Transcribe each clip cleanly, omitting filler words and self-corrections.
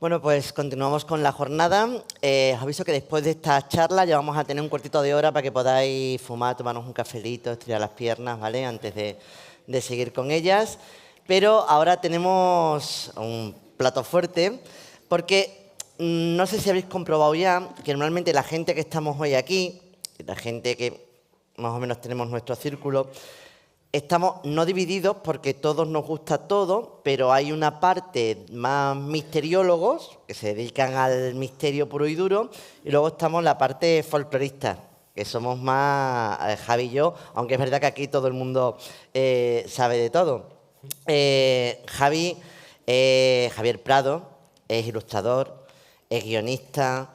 Bueno, pues continuamos con la jornada. Os aviso que después de esta charla ya vamos a tener un cuartito de hora para que podáis fumar, tomarnos un cafelito, estirar las piernas, ¿vale? Antes de seguir con ellas. Pero ahora tenemos un plato fuerte porque no sé si habéis comprobado ya que normalmente la gente que estamos hoy aquí, la gente que más o menos tenemos nuestro círculo, estamos no divididos porque todos nos gusta todo, pero hay una parte más misteriólogos que se dedican al misterio puro y duro, y luego estamos la parte folclorista, que somos más Javi y yo, aunque es verdad que aquí todo el mundo sabe de todo. Javier Prado es ilustrador, es guionista,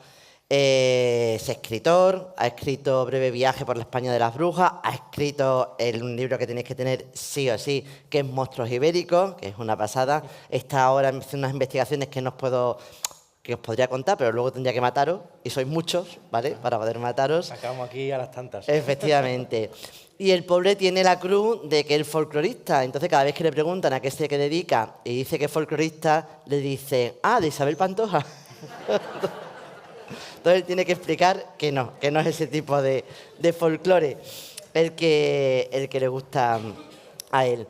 es escritor, ha escrito Breve viaje por la España de las brujas, ha escrito un libro que tenéis que tener sí o sí, que es Monstruos Ibéricos, que es una pasada. Está ahora haciendo unas investigaciones que os podría contar, pero luego tendría que mataros, y sois muchos, ¿vale? Para poder mataros. Acabamos aquí a las tantas. Efectivamente. Y el pobre tiene la cruz de que es folclorista. Entonces, cada vez que le preguntan a qué se dedica y dice que es folclorista, le dicen, de Isabel Pantoja. Entonces, él tiene que explicar que no es ese tipo de folclore el que le gusta a él.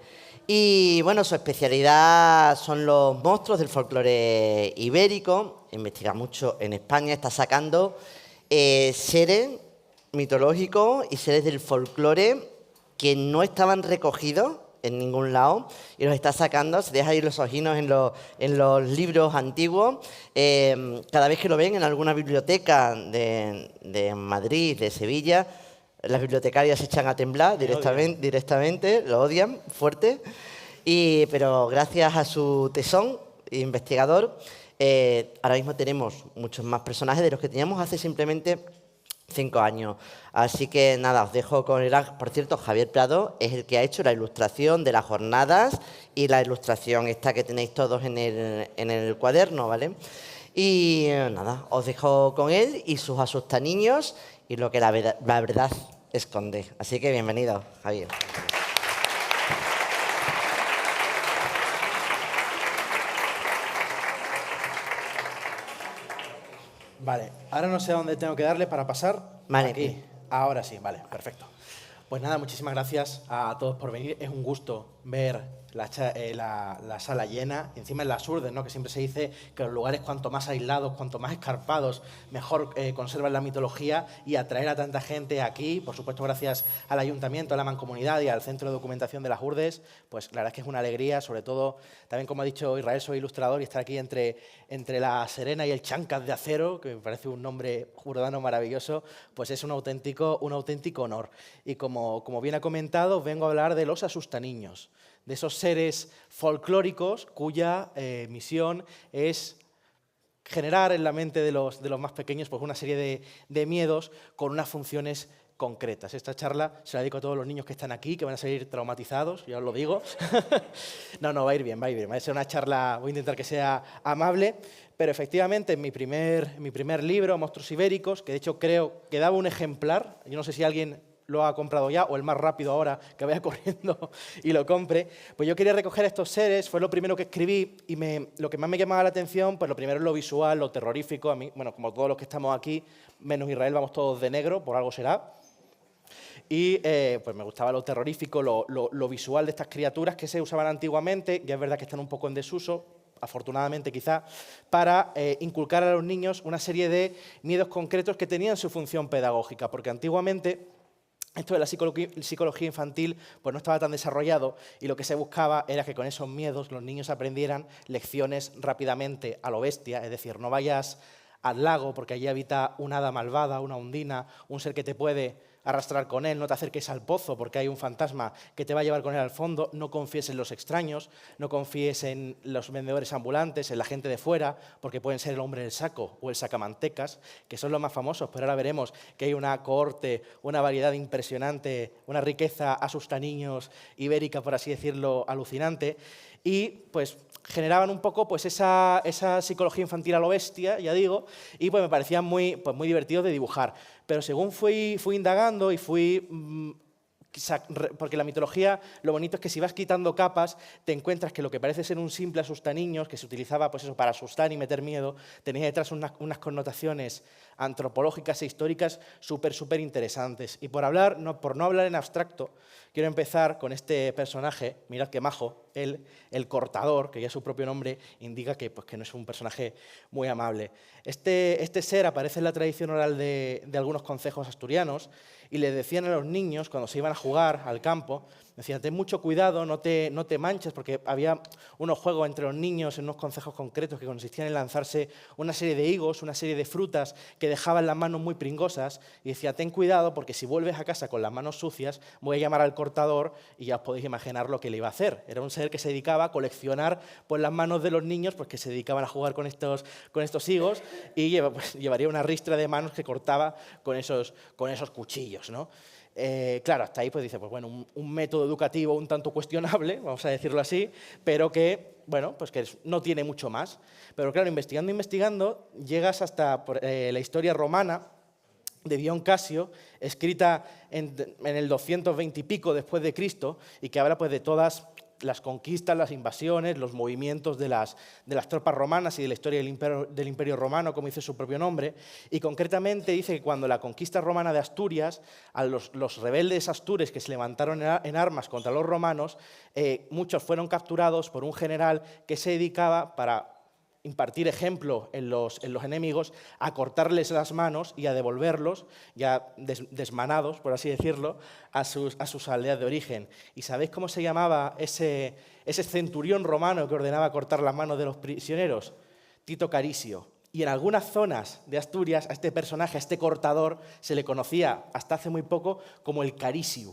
Y bueno, su especialidad son los monstruos del folclore ibérico. Investiga mucho en España, está sacando seres mitológicos y seres del folclore que no estaban recogidos en ningún lado y los está sacando, se deja ir los ojinos en los libros antiguos. Cada vez que lo ven en alguna biblioteca de Madrid, de Sevilla, las bibliotecarias se echan a temblar directamente, lo odian fuerte, pero gracias a su tesón investigador, ahora mismo tenemos muchos más personajes de los que teníamos hace simplemente 5 años. Así que nada, os dejo con el... Por cierto, Javier Prado es el que ha hecho la ilustración de las jornadas y la ilustración esta que tenéis todos en el cuaderno, ¿vale? Y nada, os dejo con él y sus asustaniños y lo que la verdad esconde. Así que bienvenido, Javier. Vale, ahora no sé a dónde tengo que darle para pasar. Vale. Aquí. Ahora sí, vale, perfecto. Pues nada, muchísimas gracias a todos por venir. Es un gusto ver la sala llena, y encima en las urdes, ¿no? Que siempre se dice que los lugares cuanto más aislados, cuanto más escarpados, mejor conservan la mitología, y atraer a tanta gente aquí, por supuesto gracias al Ayuntamiento, a la Mancomunidad y al Centro de Documentación de las Urdes, pues la verdad es que es una alegría, sobre todo, también como ha dicho Israel, soy ilustrador y estar aquí entre la Serena y el Chancas de Acero, que me parece un nombre jordano maravilloso, pues es un auténtico honor. Y como bien ha comentado, vengo a hablar de los asustaniños, de esos seres folclóricos cuya misión es generar en la mente de los más pequeños pues una serie de miedos con unas funciones concretas. Esta charla se la dedico a todos los niños que están aquí, que van a salir traumatizados, ya os lo digo. No, va a ir bien, va a ser una charla, voy a intentar que sea amable, pero efectivamente en mi primer libro, Monstruos Ibéricos, que de hecho creo que daba un ejemplar, yo no sé si alguien lo ha comprado ya, o el más rápido ahora, que vaya corriendo y lo compre, pues yo quería recoger estos seres, fue lo primero que escribí, y lo que más me llamaba la atención, pues lo primero es lo visual, lo terrorífico. A mí, bueno, como todos los que estamos aquí, menos Israel, vamos todos de negro, por algo será. Y pues me gustaba lo terrorífico, lo visual de estas criaturas que se usaban antiguamente, ya es verdad que están un poco en desuso, afortunadamente quizá, para inculcar a los niños una serie de miedos concretos que tenían su función pedagógica, porque antiguamente esto de la psicología infantil pues no estaba tan desarrollado, y lo que se buscaba era que con esos miedos los niños aprendieran lecciones rápidamente a lo bestia, es decir, no vayas al lago porque allí habita una hada malvada, una undina, un ser que te puede arrastrar con él, no te acerques al pozo porque hay un fantasma que te va a llevar con él al fondo, no confíes en los extraños, no confíes en los vendedores ambulantes, en la gente de fuera, porque pueden ser el hombre del saco o el sacamantecas, que son los más famosos, pero ahora veremos que hay una cohorte, una variedad impresionante, una riqueza asustaniños ibérica, por así decirlo, alucinante, y pues generaban un poco pues esa psicología infantil a lo bestia, ya digo, y pues me parecían muy divertidos de dibujar. Pero según fui indagando y fui Porque la mitología, lo bonito es que si vas quitando capas, te encuentras que lo que parece ser un simple asustaniños, que se utilizaba pues eso, para asustar y meter miedo, tenía detrás unas connotaciones antropológicas e históricas súper interesantes. Y por no hablar en abstracto, quiero empezar con este personaje, mirad qué majo, el cortador, que ya su propio nombre indica que no es un personaje muy amable. Este ser aparece en la tradición oral de algunos concejos asturianos, y le decían a los niños, cuando se iban a jugar al campo, decían, ten mucho cuidado, no te manches, porque había unos juegos entre los niños en unos concejos concretos que consistían en lanzarse una serie de higos, una serie de frutas que dejaban las manos muy pringosas, y decía, ten cuidado, porque si vuelves a casa con las manos sucias, voy a llamar al cortador, y ya os podéis imaginar lo que le iba a hacer. Era un ser que se dedicaba a coleccionar pues, las manos de los niños, pues, que se dedicaban a jugar con estos higos, y llevaría una ristra de manos que cortaba con esos cuchillos, ¿no? Claro, hasta ahí pues dice, pues bueno, un método educativo un tanto cuestionable, vamos a decirlo así, pero que, bueno, pues que no tiene mucho más. Pero claro, investigando, llegas hasta la historia romana de Dion Casio, escrita en el 220 y pico después de Cristo, y que habla pues de todas las conquistas, las invasiones, los movimientos de las tropas romanas y de la historia del Imperio Romano, como dice su propio nombre, y concretamente dice que cuando la conquista romana de Asturias, a los rebeldes astures que se levantaron en armas contra los romanos, muchos fueron capturados por un general que se dedicaba, para impartir ejemplo en los enemigos, a cortarles las manos y a devolverlos, ya desmanados, por así decirlo, a sus aldeas de origen. ¿Y sabéis cómo se llamaba ese centurión romano que ordenaba cortar las manos de los prisioneros? Tito Carisio. Y en algunas zonas de Asturias a este personaje, a este cortador, se le conocía hasta hace muy poco como el Carisio.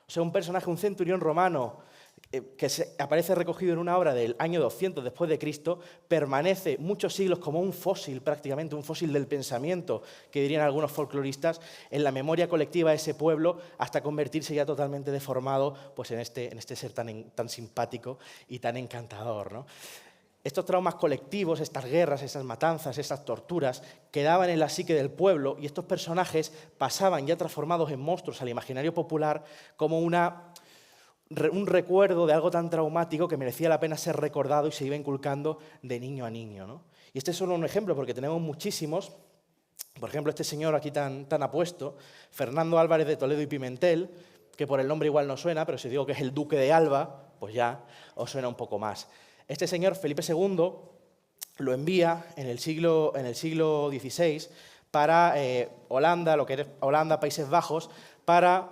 O sea, un personaje, un centurión romano, que aparece recogido en una obra del año 200 después de Cristo, permanece muchos siglos como un fósil, prácticamente un fósil del pensamiento, que dirían algunos folcloristas, en la memoria colectiva de ese pueblo, hasta convertirse ya totalmente deformado pues, en este ser tan simpático y tan encantador, ¿no? Estos traumas colectivos, estas guerras, esas matanzas, esas torturas, quedaban en la psique del pueblo, y estos personajes pasaban ya transformados en monstruos al imaginario popular como un recuerdo de algo tan traumático que merecía la pena ser recordado y se iba inculcando de niño a niño, ¿no? Y este es solo un ejemplo, porque tenemos muchísimos. Por ejemplo, este señor aquí tan apuesto, Fernando Álvarez de Toledo y Pimentel, que por el nombre igual no suena, pero si digo que es el duque de Alba, pues ya os suena un poco más. Este señor, Felipe II, lo envía en el siglo XVI para Holanda, lo que era Holanda, Países Bajos, para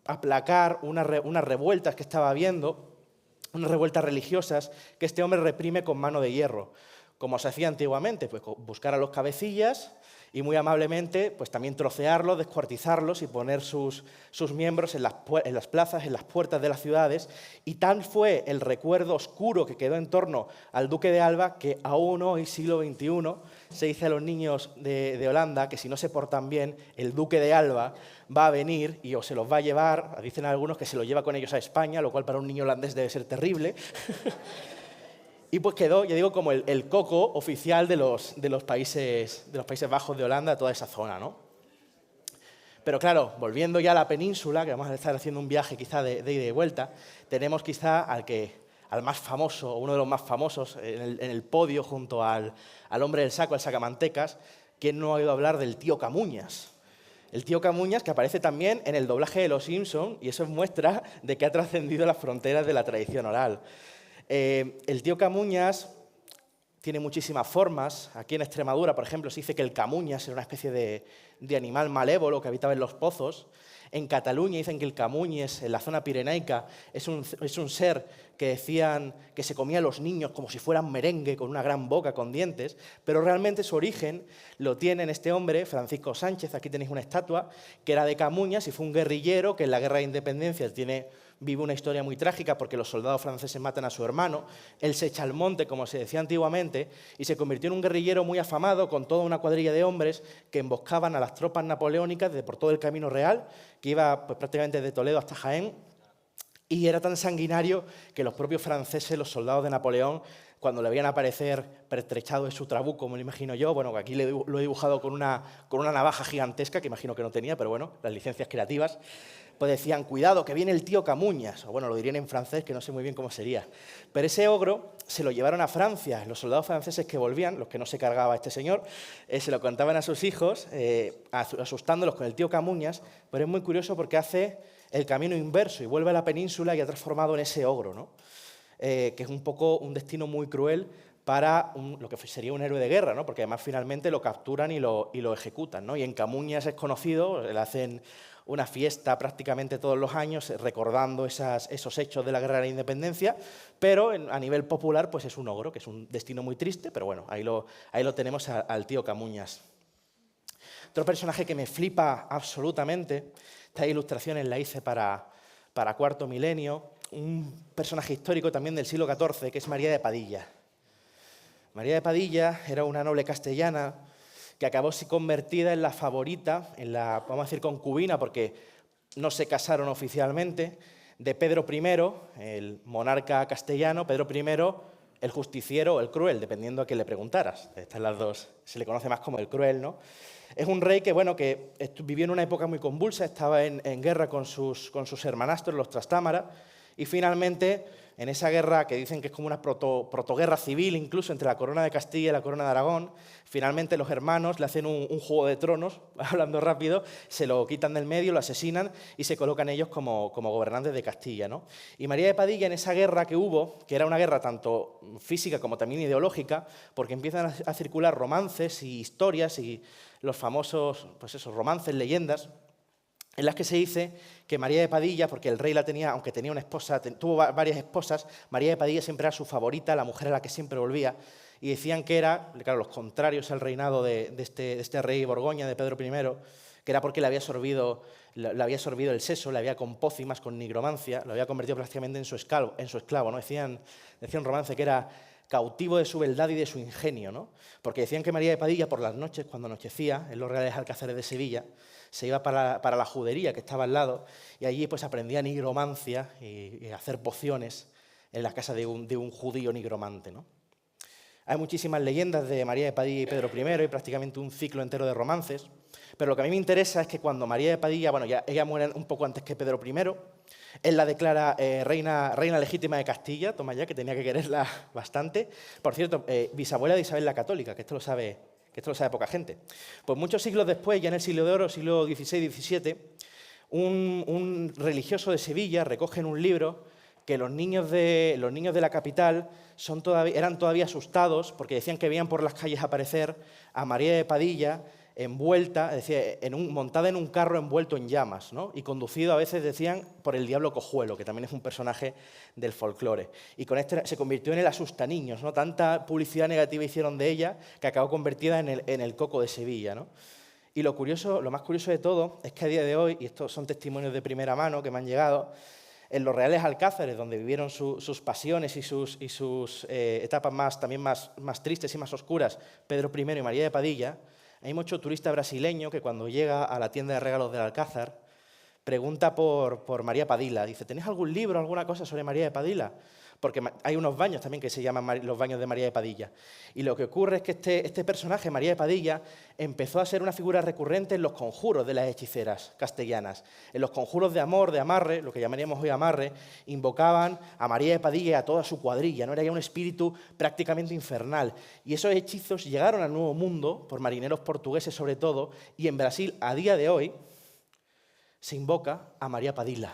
aplacar unas revueltas que estaba habiendo, unas revueltas religiosas que este hombre reprime con mano de hierro. Como se hacía antiguamente, pues buscar a los cabecillas y muy amablemente pues también trocearlos, descuartizarlos y poner sus miembros en las plazas, en las puertas de las ciudades. Y tal fue el recuerdo oscuro que quedó en torno al duque de Alba que aún hoy, siglo XXI, se dice a los niños de Holanda que si no se portan bien, el duque de Alba va a venir y o se los va a llevar, dicen algunos que se los lleva con ellos a España, lo cual para un niño holandés debe ser terrible. Y pues quedó, ya digo, como el coco oficial de los Países Bajos de Holanda, toda esa zona, ¿no? Pero claro, volviendo ya a la península, que vamos a estar haciendo un viaje quizá de ida y vuelta, tenemos quizá al más famoso, uno de los más famosos en el podio junto al hombre del saco, al sacamantecas. ¿Quién no ha oído hablar del tío Camuñas? El tío Camuñas, que aparece también en el doblaje de Los Simpson, y eso es muestra de que ha trascendido las fronteras de la tradición oral. El tío Camuñas tiene muchísimas formas. Aquí en Extremadura, por ejemplo, se dice que el Camuñas era una especie de animal malévolo que habitaba en los pozos. En Cataluña dicen que el Camuñes, en la zona pirenaica, es un ser que decían que se comía a los niños como si fueran merengue, con una gran boca, con dientes, pero realmente su origen lo tiene en este hombre, Francisco Sánchez. Aquí tenéis una estatua, que era de Camuñas y fue un guerrillero que en la Guerra de Independencia vive una historia muy trágica porque los soldados franceses matan a su hermano. Él se echa al monte, como se decía antiguamente, y se convirtió en un guerrillero muy afamado con toda una cuadrilla de hombres que emboscaban a las tropas napoleónicas por todo el Camino Real, que iba pues, prácticamente de Toledo hasta Jaén, y era tan sanguinario que los propios franceses, los soldados de Napoleón, cuando le veían aparecer pertrechado de su trabuco, como lo imagino yo, bueno, aquí lo he dibujado con una navaja gigantesca, que imagino que no tenía, pero bueno, las licencias creativas, pues decían, cuidado, que viene el tío Camuñas, o bueno, lo dirían en francés, que no sé muy bien cómo sería. Pero ese ogro se lo llevaron a Francia, los soldados franceses que volvían, los que no se cargaba este señor, se lo contaban a sus hijos, asustándolos con el tío Camuñas, pero es muy curioso porque hace el camino inverso y vuelve a la península y ha transformado en ese ogro, ¿no? Que es un poco un destino muy cruel para lo que sería un héroe de guerra, ¿no? Porque además finalmente lo capturan y lo ejecutan, ¿no? Y en Camuñas es conocido, le hacen una fiesta prácticamente todos los años recordando esos hechos de la Guerra de la Independencia, pero a nivel popular pues es un ogro, que es un destino muy triste, pero bueno, ahí lo tenemos al tío Camuñas. Otro personaje que me flipa absolutamente, estas ilustraciones las hice para Cuarto Milenio, un personaje histórico también del siglo XIV, que es María de Padilla. María de Padilla era una noble castellana que acabó convertida en la favorita, en la, vamos a decir, concubina, porque no se casaron oficialmente, de Pedro I, el monarca castellano, Pedro I, el justiciero o el cruel, dependiendo a quién le preguntaras. Estas las dos, se le conoce más como el cruel, ¿no? Es un rey que, bueno, que vivió en una época muy convulsa, estaba en guerra con sus hermanastros, los Trastámara, y finalmente, en esa guerra que dicen que es como una protoguerra civil, incluso entre la corona de Castilla y la corona de Aragón, finalmente los hermanos le hacen un juego de tronos, hablando rápido, se lo quitan del medio, lo asesinan y se colocan ellos como gobernantes de Castilla, ¿no? Y María de Padilla, en esa guerra que hubo, que era una guerra tanto física como también ideológica, porque empiezan a circular romances y historias y los famosos, pues esos romances, leyendas, en las que se dice que María de Padilla, porque el rey la tenía, aunque tenía una esposa, tuvo varias esposas, María de Padilla siempre era su favorita, la mujer a la que siempre volvía, y decían que era, claro, los contrarios al reinado de este rey Borgoña, de Pedro I, que era porque le había sorbido el seso, le había con pócimas, con nigromancia, lo había convertido prácticamente en su esclavo, ¿no? Decían un romance que era cautivo de su beldad y de su ingenio, ¿no? Porque decían que María de Padilla, por las noches, cuando anochecía, en los reales alcázares de Sevilla, se iba para la judería que estaba al lado y allí pues aprendía nigromancia y hacer pociones en la casa de un judío nigromante, ¿no? Hay muchísimas leyendas de María de Padilla y Pedro I y prácticamente un ciclo entero de romances, pero lo que a mí me interesa es que cuando María de Padilla, bueno, ella muere un poco antes que Pedro I, él la declara reina legítima de Castilla, toma ya, que tenía que quererla bastante. Por cierto, bisabuela de Isabel la Católica, que esto lo sabe poca gente. Pues muchos siglos después, ya en el siglo de oro, siglo XVI-XVII, un religioso de Sevilla recoge en un libro que los niños de la capital eran todavía asustados porque decían que veían por las calles aparecer a María de Padilla envuelta, es decir, montada en un carro envuelto en llamas, ¿no? Y conducido a veces, decían, por el diablo Cojuelo, que también es un personaje del folclore. Y con este se convirtió en el asustaniños, ¿no? Tanta publicidad negativa hicieron de ella que acabó convertida en el coco de Sevilla, ¿no? Y lo más curioso de todo es que a día de hoy, y estos son testimonios de primera mano que me han llegado, en los reales alcázares, donde vivieron sus pasiones y sus etapas también más tristes y más oscuras, Pedro I y María de Padilla, hay mucho turista brasileño que cuando llega a la tienda de regalos del Alcázar pregunta por María Padilla. Dice, ¿tenéis algún libro, alguna cosa sobre María de Padilla? Porque hay unos baños también que se llaman los baños de María de Padilla. Y lo que ocurre es que este personaje, María de Padilla, empezó a ser una figura recurrente en los conjuros de las hechiceras castellanas. En los conjuros de amor, de amarre, lo que llamaríamos hoy amarre, invocaban a María de Padilla y a toda su cuadrilla, ¿no? Era ya un espíritu prácticamente infernal. Y esos hechizos llegaron al Nuevo Mundo, por marineros portugueses sobre todo, y en Brasil, a día de hoy, se invoca a María Padilla.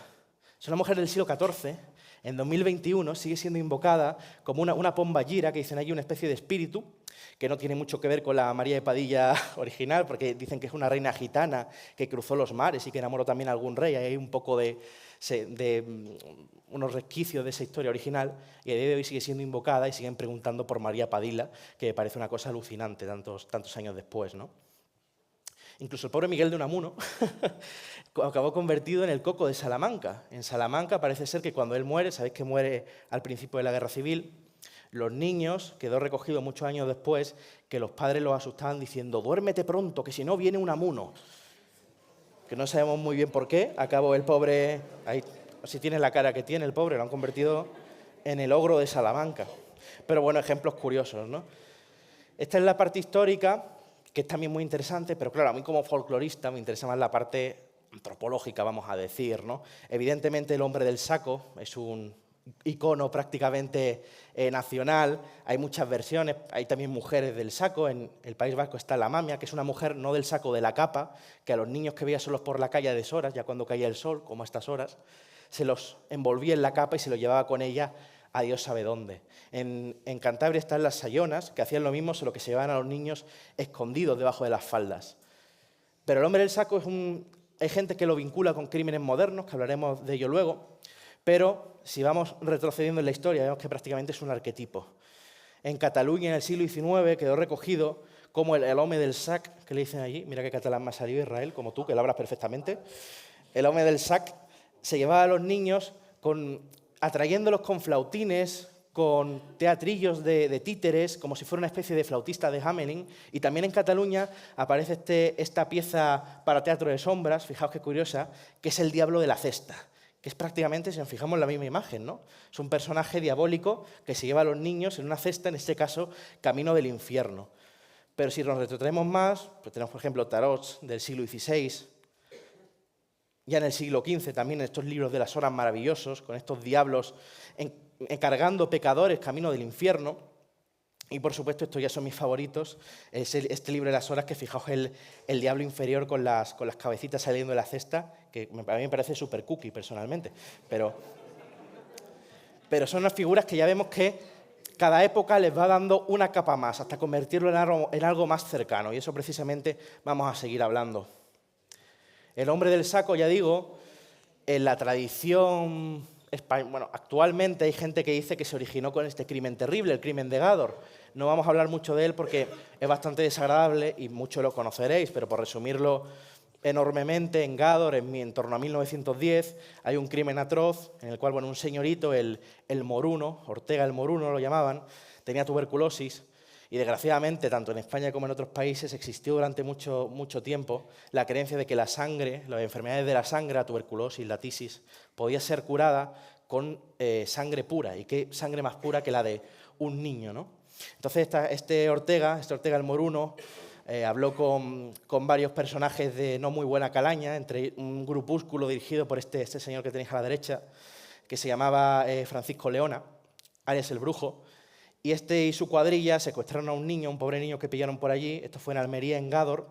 Es una mujer del siglo XIV. En 2021 sigue siendo invocada como una pombayira, que dicen allí una especie de espíritu, que no tiene mucho que ver con la María de Padilla original, porque dicen que es una reina gitana que cruzó los mares y que enamoró también a algún rey. Ahí hay un poco de unos resquicios de esa historia original, y a día de hoy sigue siendo invocada y siguen preguntando por María Padilla, que me parece una cosa alucinante tantos años después, ¿no? Incluso el pobre Miguel de Unamuno acabó convertido en el coco de Salamanca. En Salamanca parece ser que cuando él muere, sabéis que muere al principio de la Guerra Civil, los niños, quedó recogido muchos años después, que los padres los asustaban diciendo, duérmete pronto, que si no viene Unamuno. Que no sabemos muy bien por qué, acabó el pobre, ahí, si tiene la cara que tiene el pobre, lo han convertido en el ogro de Salamanca. Pero bueno, ejemplos curiosos, ¿no? Esta es la parte histórica, que es también muy interesante, pero claro, a mí como folclorista me interesa más la parte antropológica, vamos a decir, ¿no? Evidentemente el hombre del saco es un icono prácticamente nacional, hay muchas versiones, hay también mujeres del saco, en el País Vasco está la mamia, que es una mujer no del saco, de la capa, que a los niños que veía solos por la calle a deshoras, ya cuando caía el sol, como a estas horas, se los envolvía en la capa y se los llevaba con ella a Dios sabe dónde. En Cantabria están las sayonas, que hacían lo mismo, solo que se llevaban a los niños escondidos debajo de las faldas. Pero el hombre del saco hay gente que lo vincula con crímenes modernos, que hablaremos de ello luego, pero si vamos retrocediendo en la historia, vemos que prácticamente es un arquetipo. En Cataluña, en el siglo XIX, quedó recogido como el home del sac, que le dicen allí, mira qué catalán me ha salido, Israel, como tú, que lo hablas perfectamente. El home del sac se llevaba a los niños atrayéndolos con flautines, con teatrillos de títeres, como si fuera una especie de flautista de Hamelin. Y también en Cataluña aparece esta pieza para teatro de sombras, fijaos qué curiosa, que es el diablo de la cesta, que es prácticamente, si nos fijamos, la misma imagen, ¿no? Es un personaje diabólico que se lleva a los niños en una cesta, en este caso, camino del infierno. Pero si nos retrotraemos más, pues tenemos, por ejemplo, tarots del siglo XVI, ya en el siglo XV también estos libros de las horas maravillosos, con estos diablos encargando pecadores camino del infierno. Y por supuesto, estos ya son mis favoritos, este libro de las horas, que fijaos el diablo inferior con las cabecitas saliendo de la cesta, que a mí me parece súper cookie personalmente, pero son unas figuras que ya vemos que cada época les va dando una capa más, hasta convertirlo en algo más cercano, y eso precisamente vamos a seguir hablando. El hombre del saco, ya digo, en la tradición española, bueno, actualmente hay gente que dice que se originó con este crimen terrible, el crimen de Gádor. No vamos a hablar mucho de él porque es bastante desagradable y muchos lo conoceréis, pero por resumirlo enormemente, en Gádor, en torno a 1910, hay un crimen atroz en el cual, bueno, un señorito, el Moruno, Ortega el Moruno lo llamaban, tenía tuberculosis. Y desgraciadamente, tanto en España como en otros países, existió durante mucho tiempo la creencia de que la sangre, las enfermedades de la sangre, la tuberculosis, la tisis, podía ser curada con sangre pura. ¿Y qué sangre más pura que la de un niño, ¿no? Entonces, este Ortega el Moruno, habló con varios personajes de no muy buena calaña, entre un grupúsculo dirigido por este señor que tenéis a la derecha, que se llamaba Francisco Leona, alias el Brujo. Y y su cuadrilla secuestraron a un niño, un pobre niño que pillaron por allí, esto fue en Almería, en Gádor,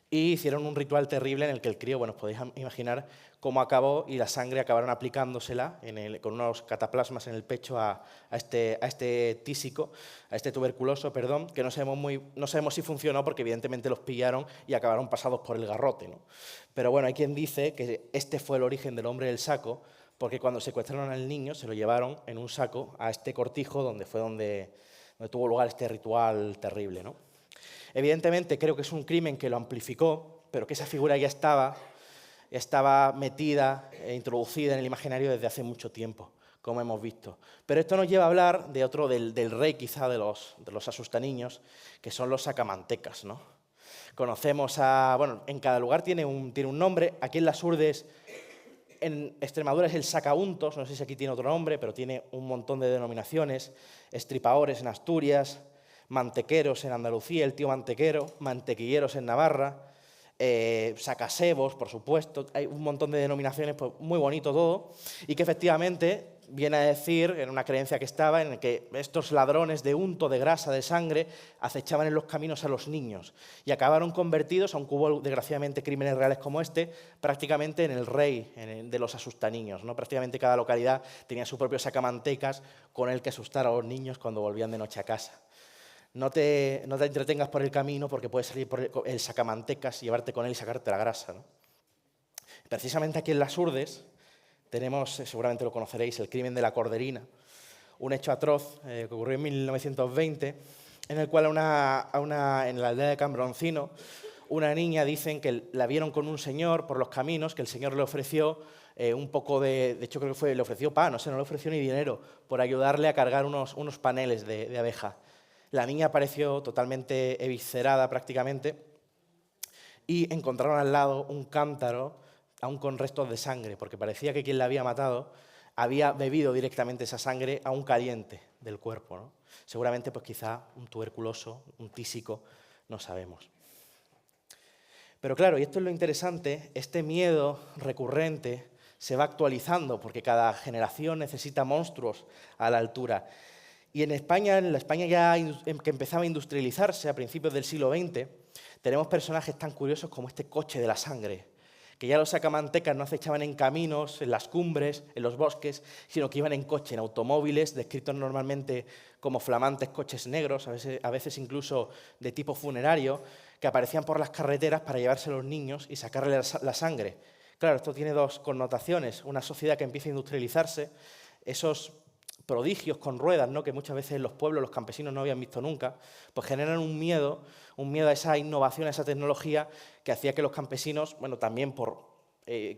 y hicieron un ritual terrible en el que el crío, bueno, os podéis imaginar cómo acabó, y la sangre acabaron aplicándosela con unos cataplasmas en el pecho a este tísico, a este tuberculoso, perdón, que no sabemos si funcionó porque evidentemente los pillaron y acabaron pasados por el garrote, ¿no? Pero bueno, hay quien dice que este fue el origen del hombre del saco, porque cuando secuestraron al niño se lo llevaron en un saco a este cortijo donde tuvo lugar este ritual terrible, ¿no? Evidentemente creo que es un crimen que lo amplificó, pero que esa figura ya estaba metida e introducida en el imaginario desde hace mucho tiempo, como hemos visto. Pero esto nos lleva a hablar de otro, del rey quizá de los asustaniños, que son los sacamantecas, ¿no? Conocemos bueno, en cada lugar tiene un nombre. Aquí en las Urdes, en Extremadura es el sacauntos, no sé si aquí tiene otro nombre, pero tiene un montón de denominaciones. Estripadores en Asturias, mantequeros en Andalucía, el tío mantequero, mantequilleros en Navarra, sacasebos, por supuesto, hay un montón de denominaciones, pues muy bonito todo, y que efectivamente viene a decir, en una creencia que estaba, en que estos ladrones de unto, de grasa, de sangre, acechaban en los caminos a los niños y acabaron convertidos, aunque hubo desgraciadamente crímenes reales como este, prácticamente en el rey de los asustaniños, ¿no? Prácticamente cada localidad tenía su propio sacamantecas con el que asustar a los niños cuando volvían de noche a casa. No te entretengas por el camino porque puedes salir por el sacamantecas y llevarte con él y sacarte la grasa, ¿no? Precisamente aquí en las Urdes tenemos, seguramente lo conoceréis, el crimen de la Corderina, un hecho atroz que ocurrió en 1920, en el cual en la aldea de Cambroncino, una niña, dicen que la vieron con un señor por los caminos, que el señor le ofreció un poco de hecho creo que le ofreció pan, no le ofreció ni dinero, por ayudarle a cargar unos paneles de abeja. La niña apareció totalmente eviscerada prácticamente y encontraron al lado un cántaro aún con restos de sangre, porque parecía que quien la había matado había bebido directamente esa sangre aún caliente del cuerpo, ¿no? Seguramente pues quizá un tuberculoso, un tísico, no sabemos. Pero claro, y esto es lo interesante, este miedo recurrente se va actualizando porque cada generación necesita monstruos a la altura. Y en la España ya que empezaba a industrializarse a principios del siglo XX, tenemos personajes tan curiosos como este coche de la sangre, que ya los sacamantecas no acechaban en caminos, en las cumbres, en los bosques, sino que iban en coche, en automóviles, descritos normalmente como flamantes coches negros, a veces incluso de tipo funerario, que aparecían por las carreteras para llevarse a los niños y sacarle la sangre. Claro, esto tiene dos connotaciones. Una sociedad que empieza a industrializarse, esos prodigios con ruedas, ¿no?, que muchas veces en los pueblos los campesinos no habían visto nunca, pues generan un miedo a esa innovación, a esa tecnología que hacía que los campesinos, bueno, también por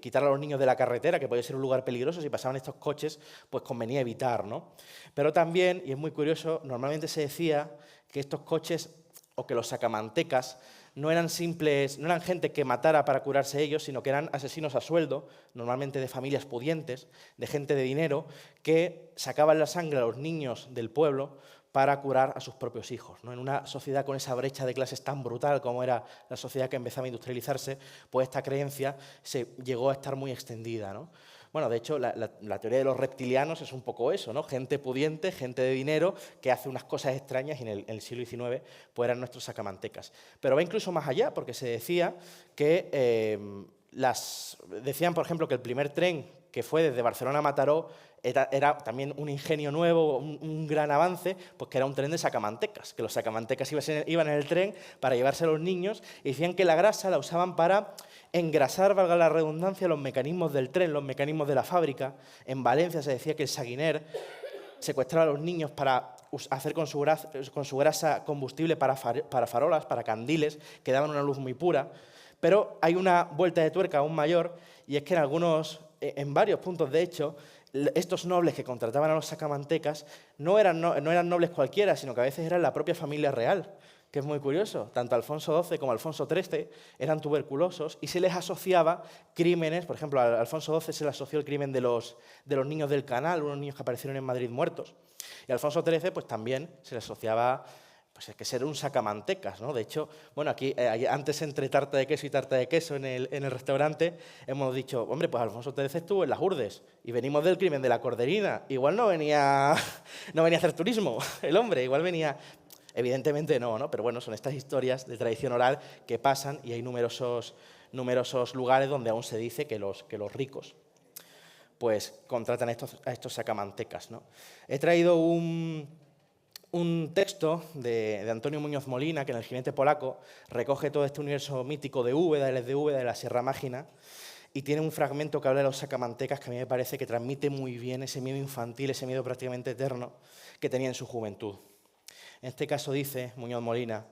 quitar a los niños de la carretera, que podía ser un lugar peligroso, si pasaban estos coches, pues convenía evitar, ¿no? Pero también, y es muy curioso, normalmente se decía que estos coches o que los sacamantecas no eran gente que matara para curarse ellos, sino que eran asesinos a sueldo, normalmente de familias pudientes, de gente de dinero, que sacaban la sangre a los niños del pueblo para curar a sus propios hijos, ¿no? En una sociedad con esa brecha de clases tan brutal como era la sociedad que empezaba a industrializarse, pues esta creencia se llegó a estar muy extendida, ¿no? Bueno, de hecho, la teoría de los reptilianos es un poco eso, ¿no? Gente pudiente, gente de dinero, que hace unas cosas extrañas y en el siglo XIX pues eran nuestros sacamantecas. Pero va incluso más allá, porque se decía que decían, por ejemplo, que el primer tren que fue desde Barcelona a Mataró era también un ingenio nuevo, un gran avance, pues que era un tren de sacamantecas, que los sacamantecas iban en el tren para llevarse a los niños y decían que la grasa la usaban para engrasar, valga la redundancia, los mecanismos del tren, los mecanismos de la fábrica. En Valencia se decía que el Saguiner secuestraba a los niños para hacer con su grasa combustible para farolas, para candiles, que daban una luz muy pura. Pero hay una vuelta de tuerca aún mayor, y es que en varios puntos, de hecho, estos nobles que contrataban a los sacamantecas no eran nobles cualquiera, sino que a veces eran la propia familia real, que es muy curioso. Tanto Alfonso XII como Alfonso XIII eran tuberculosos y se les asociaba crímenes. Por ejemplo, a Alfonso XII se le asoció el crimen de los niños del Canal, unos niños que aparecieron en Madrid muertos. Y a Alfonso XIII pues, también se le asociaba pues, que ser un sacamantecas, ¿no? De hecho, bueno, aquí antes entre tarta de queso y tarta de queso en el restaurante hemos dicho, hombre, pues Alfonso XIII estuvo en las Urdes y venimos del crimen de la Corderina. Igual no venía a hacer turismo el hombre, igual venía... Evidentemente no, pero bueno, son estas historias de tradición oral que pasan y hay numerosos lugares donde aún se dice que los ricos pues contratan a estos sacamantecas, ¿no? He traído un texto de Antonio Muñoz Molina, que en El jinete polaco recoge todo este universo mítico de Úbeda, él es de Úbeda, de la Sierra Mágina, y tiene un fragmento que habla de los sacamantecas que a mí me parece que transmite muy bien ese miedo infantil, ese miedo prácticamente eterno que tenía en su juventud. En este caso dice Muñoz Molina,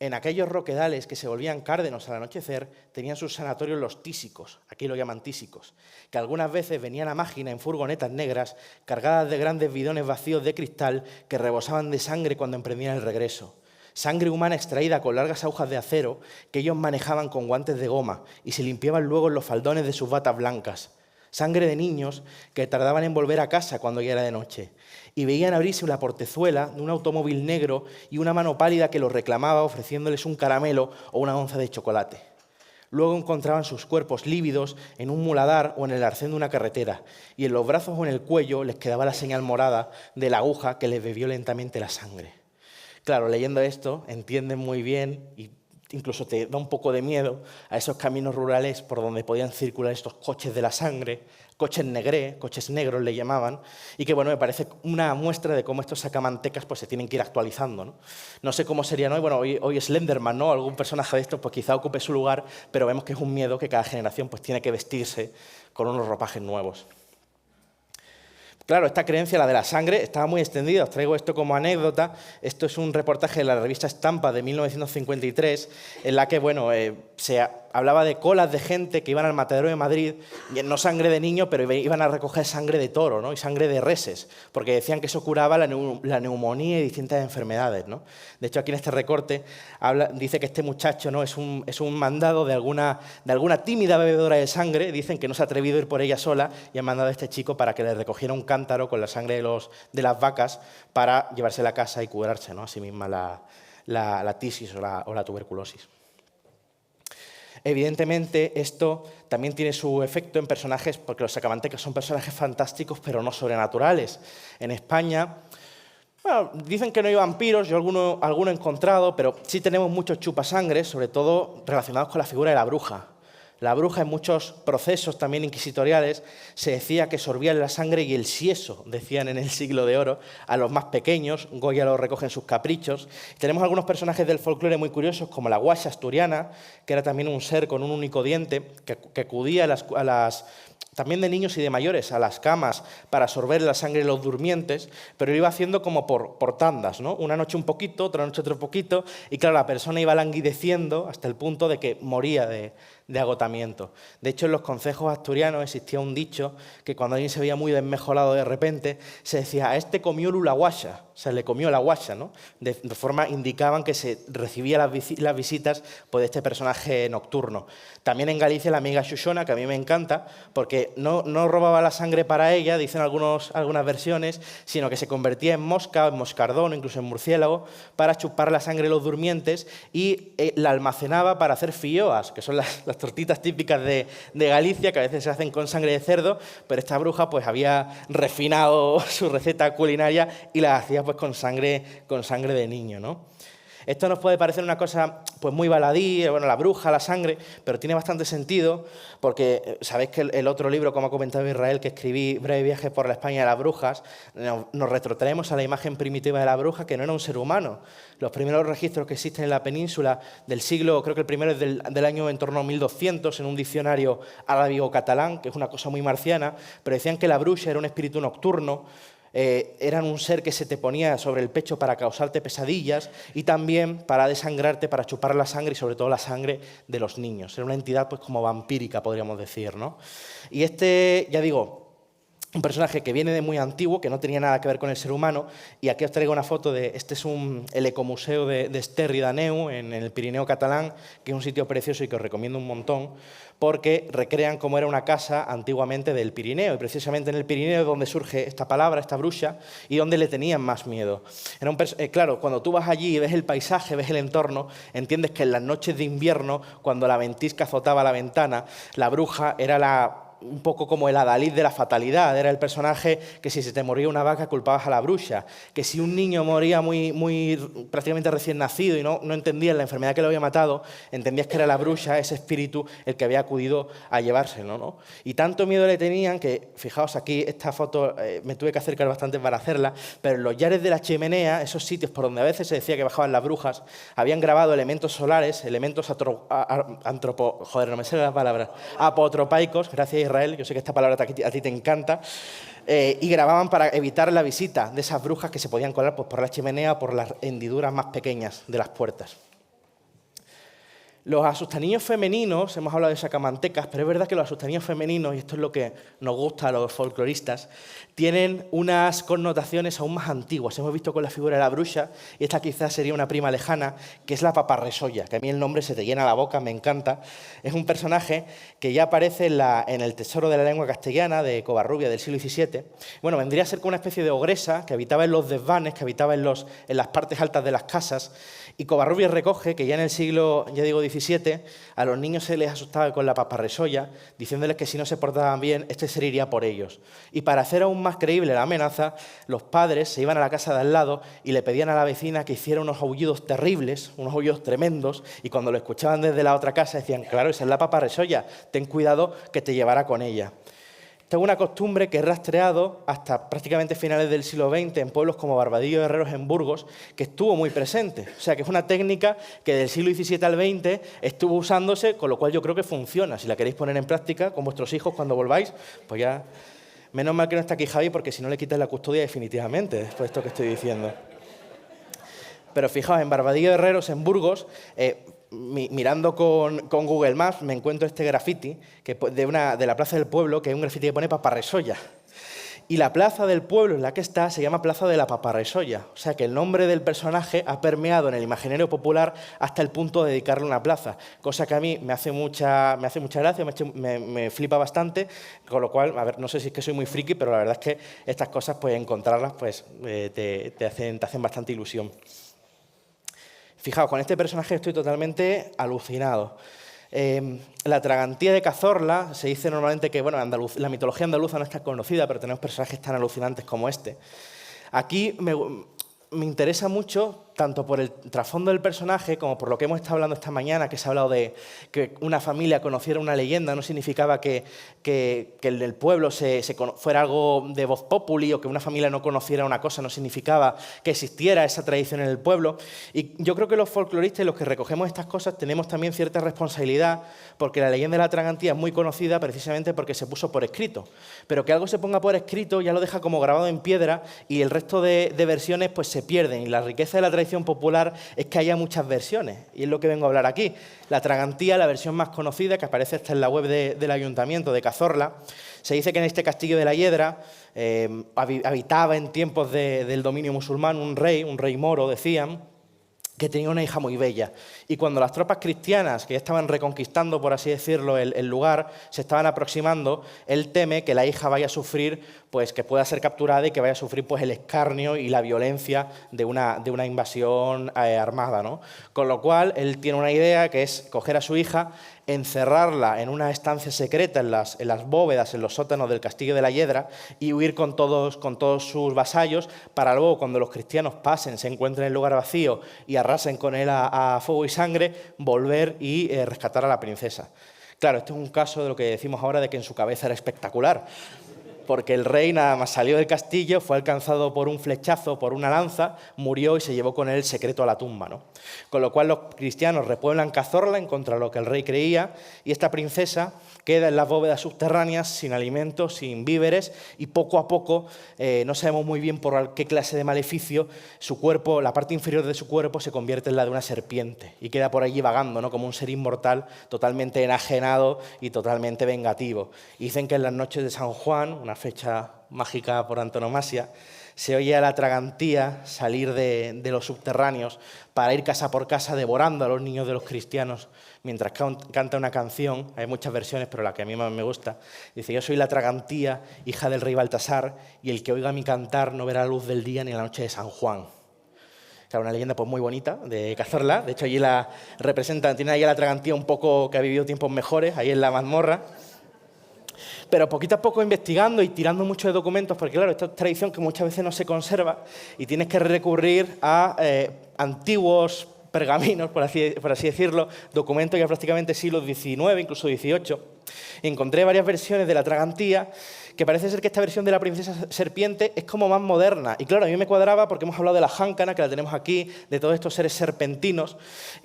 en aquellos roquedales que se volvían cárdenos al anochecer, tenían sus sanatorios los tísicos, aquí lo llaman tísicos, que algunas veces venían a Mágina en furgonetas negras, cargadas de grandes bidones vacíos de cristal que rebosaban de sangre cuando emprendían el regreso. Sangre humana extraída con largas agujas de acero que ellos manejaban con guantes de goma y se limpiaban luego en los faldones de sus batas blancas. Sangre de niños que tardaban en volver a casa cuando ya era de noche y veían abrirse la portezuela de un automóvil negro y una mano pálida que los reclamaba ofreciéndoles un caramelo o una onza de chocolate. Luego encontraban sus cuerpos lívidos en un muladar o en el arcén de una carretera y en los brazos o en el cuello les quedaba la señal morada de la aguja que les bebió lentamente la sangre. Claro, leyendo esto entienden muy bien y incluso te da un poco de miedo a esos caminos rurales por donde podían circular estos coches de la sangre, coches negré, coches negros le llamaban, y que bueno, me parece una muestra de cómo estos sacamantecas pues, se tienen que ir actualizando, ¿no? No sé cómo serían hoy, bueno, hoy Slenderman, ¿no? Algún personaje de estos pues quizá ocupe su lugar, pero vemos que es un miedo que cada generación pues tiene que vestirse con unos ropajes nuevos. Claro, esta creencia, la de la sangre, estaba muy extendida. Os traigo esto como anécdota. Esto es un reportaje de la revista Estampa de 1953, en la que bueno, se hablaba de colas de gente que iban al matadero de Madrid, no sangre de niño, pero iban a recoger sangre de toro, ¿no? Y sangre de reses, porque decían que eso curaba la neumonía y distintas enfermedades, ¿no? De hecho, aquí en este recorte dice que este muchacho, ¿no? es un mandado de alguna tímida bebedora de sangre. Dicen que no se ha atrevido a ir por ella sola y han mandado a este chico para que le recogiera un cántaro con la sangre de las vacas para llevársela a casa y curarse, ¿no? A sí misma la tisis o la tuberculosis. Evidentemente, esto también tiene su efecto en personajes, porque los sacamantecas son personajes fantásticos, pero no sobrenaturales. En España, bueno, dicen que no hay vampiros, yo alguno he encontrado, pero sí tenemos muchos chupasangres, sobre todo relacionados con la figura de la bruja. La bruja, en muchos procesos también inquisitoriales, se decía que sorbían la sangre y el sieso, decían en el Siglo de Oro, a los más pequeños. Goya lo recoge en sus caprichos. Tenemos algunos personajes del folclore muy curiosos, como la guasha asturiana, que era también un ser con un único diente, que acudía a las también de niños y de mayores, a las camas para sorber la sangre de los durmientes, pero lo iba haciendo como por tandas, ¿no? Una noche un poquito, otra noche otro poquito, y claro, la persona iba languideciendo hasta el punto de que moría de agotamiento. De hecho, en los concejos asturianos existía un dicho que cuando alguien se veía muy desmejorado de repente, se decía, a este comió la guasha, o sea, le comió la guasha, ¿no? De forma indicaban que se recibía las visitas pues, de este personaje nocturno. También en Galicia la amiga Xuxona, que a mí me encanta, porque no robaba la sangre para ella, dicen algunas versiones, sino que se convertía en mosca, en moscardón, incluso en murciélago, para chupar la sangre de los durmientes y la almacenaba para hacer filloas, que son las tortitas típicas de Galicia, que a veces se hacen con sangre de cerdo, pero esta bruja pues había refinado su receta culinaria y la hacía pues con sangre de niño, ¿no? Esto nos puede parecer una cosa pues muy baladí, bueno, la bruja, la sangre, pero tiene bastante sentido porque sabéis que el otro libro, como ha comentado Israel, que escribí, Breve viaje por la España de las brujas, nos retrotraemos a la imagen primitiva de la bruja, que no era un ser humano. Los primeros registros que existen en la península del siglo, creo que el primero es del año en torno a 1200, en un diccionario árabe-catalán, que es una cosa muy marciana, pero decían que la bruja era un espíritu nocturno, eran un ser que se te ponía sobre el pecho para causarte pesadillas y también para desangrarte, para chupar la sangre y sobre todo la sangre de los niños. Era una entidad pues como vampírica, podríamos decir, ¿no? Y ya digo, un personaje que viene de muy antiguo, que no tenía nada que ver con el ser humano, y aquí os traigo una foto este es el ecomuseo de Esterri d'Àneu, en el Pirineo catalán, que es un sitio precioso y que os recomiendo un montón, porque recrean cómo era una casa antiguamente del Pirineo, y precisamente en el Pirineo es donde surge esta palabra, esta bruxa, y donde le tenían más miedo. Claro, cuando tú vas allí y ves el paisaje, ves el entorno, entiendes que en las noches de invierno, cuando la ventisca azotaba la ventana, la bruja era un poco como el adalid de la fatalidad, era el personaje que si se te moría una vaca culpabas a la bruxa, que si un niño moría prácticamente recién nacido y no entendías la enfermedad que lo había matado, entendías que era la bruxa, ese espíritu, el que había acudido a llevárselo, ¿no? Y tanto miedo le tenían que, fijaos aquí, esta foto me tuve que acercar bastante para hacerla, pero en los llares de la chimenea, esos sitios por donde a veces se decía que bajaban las brujas, habían grabado elementos solares, elementos apotropaicos, gracias Israel, yo sé que esta palabra a ti te encanta, y grababan para evitar la visita de esas brujas que se podían colar pues, por la chimenea o por las hendiduras más pequeñas de las puertas. Los asustaniños femeninos, hemos hablado de sacamantecas, pero es verdad que los asustaniños femeninos, y esto es lo que nos gusta a los folcloristas, tienen unas connotaciones aún más antiguas. Hemos visto con la figura de la bruxa, y esta quizás sería una prima lejana, que es la paparresolla, que a mí el nombre se te llena la boca, me encanta. Es un personaje que ya aparece en el Tesoro de la Lengua Castellana, de Covarrubia, del siglo XVII. Bueno, vendría a ser como una especie de ogresa que habitaba en los desvanes, que habitaba en las partes altas de las casas, y Covarrubias recoge que ya en el siglo, ya digo, XVII, a los niños se les asustaba con la paparresolla, diciéndoles que si no se portaban bien, este ser iría por ellos. Y para hacer aún más creíble la amenaza, los padres se iban a la casa de al lado y le pedían a la vecina que hiciera unos aullidos terribles, unos aullidos tremendos, y cuando lo escuchaban desde la otra casa decían, claro, esa es la paparresolla, ten cuidado que te llevará con ella. Esta es una costumbre que he rastreado hasta prácticamente finales del siglo XX en pueblos como Barbadillo de Herreros en Burgos, que estuvo muy presente. O sea, que es una técnica que del siglo XVII al XX estuvo usándose, con lo cual yo creo que funciona. Si la queréis poner en práctica con vuestros hijos cuando volváis, pues ya... Menos mal que no está aquí Javi, porque si no le quitas la custodia definitivamente, después de esto que estoy diciendo. Pero fijaos, en Barbadillo de Herreros en Burgos... mirando con Google Maps me encuentro este graffiti de la plaza del pueblo, que es un graffiti que pone paparresolla. Y la plaza del pueblo en la que está se llama Plaza de la Paparresolla. O sea que el nombre del personaje ha permeado en el imaginario popular hasta el punto de dedicarle una plaza. Cosa que a mí me hace mucha gracia, me flipa bastante. Con lo cual, a ver, no sé si es que soy muy friki, pero la verdad es que estas cosas, pues encontrarlas, pues te hacen bastante ilusión. Fijaos, con este personaje estoy totalmente alucinado. La tragantía de Cazorla, se dice normalmente que bueno, la mitología andaluza no está conocida, pero tenemos personajes tan alucinantes como este. Aquí me interesa mucho, tanto por el trasfondo del personaje como por lo que hemos estado hablando esta mañana, que se ha hablado de que una familia conociera una leyenda, no significaba que en el pueblo fuera algo de voz populi, o que una familia no conociera una cosa no significaba que existiera esa tradición en el pueblo. Y yo creo que los folcloristas y los que recogemos estas cosas tenemos también cierta responsabilidad, porque la leyenda de la tragantía es muy conocida precisamente porque se puso por escrito. Pero que algo se ponga por escrito ya lo deja como grabado en piedra, y el resto de versiones pues se pierden. Y la riqueza de la tradición popular es que haya muchas versiones, y es lo que vengo a hablar aquí. La tragantía, la versión más conocida, que aparece hasta en la web del Ayuntamiento de Cazorla, se dice que en este castillo de la Hiedra habitaba en tiempos del dominio musulmán un rey moro, decían, que tenía una hija muy bella. Y cuando las tropas cristianas, que ya estaban reconquistando, por así decirlo, el lugar, se estaban aproximando, él teme que la hija vaya a sufrir, pues que pueda ser capturada y que vaya a sufrir pues el escarnio y la violencia de una invasión armada, ¿no? Con lo cual, él tiene una idea, que es coger a su hija, encerrarla en una estancia secreta en las bóvedas, en los sótanos del castillo de la Hiedra, y huir con todos sus vasallos, para luego, cuando los cristianos pasen, se encuentren en el lugar vacío y arrasen con él a fuego y sangre, volver y rescatar a la princesa. Claro, este es un caso de lo que decimos ahora de que en su cabeza era espectacular, porque el rey nada más salió del castillo, fue alcanzado por un flechazo, por una lanza, murió y se llevó con él el secreto a la tumba, ¿no? Con lo cual los cristianos repueblan Cazorla en contra de lo que el rey creía, y esta princesa queda en las bóvedas subterráneas sin alimentos, sin víveres, y poco a poco, no sabemos muy bien por qué clase de maleficio, su cuerpo, la parte inferior de su cuerpo se convierte en la de una serpiente y queda por allí vagando, ¿no? Como un ser inmortal, totalmente enajenado y totalmente vengativo. Y dicen que en las noches de San Juan, una fecha mágica por antonomasia, se oye a la tragantía salir de los subterráneos para ir casa por casa devorando a los niños de los cristianos mientras canta una canción. Hay muchas versiones, pero la que a mí más me gusta. Dice: yo soy la tragantía, hija del rey Baltasar, y el que oiga mi cantar no verá la luz del día ni la noche de San Juan. Claro, una leyenda pues muy bonita de Cazorla. De hecho, allí la representan, tiene ahí a la tragantía un poco que ha vivido tiempos mejores, ahí en la mazmorra. Pero poquito a poco investigando y tirando mucho de documentos, porque claro, esta es tradición que muchas veces no se conserva y tienes que recurrir a antiguos pergaminos, por así decirlo, documentos ya prácticamente siglos XIX, incluso XVIII. Encontré varias versiones de la tragantía, que parece ser que esta versión de la princesa serpiente es como más moderna. Y claro, a mí me cuadraba porque hemos hablado de la jáncana, que la tenemos aquí, de todos estos seres serpentinos,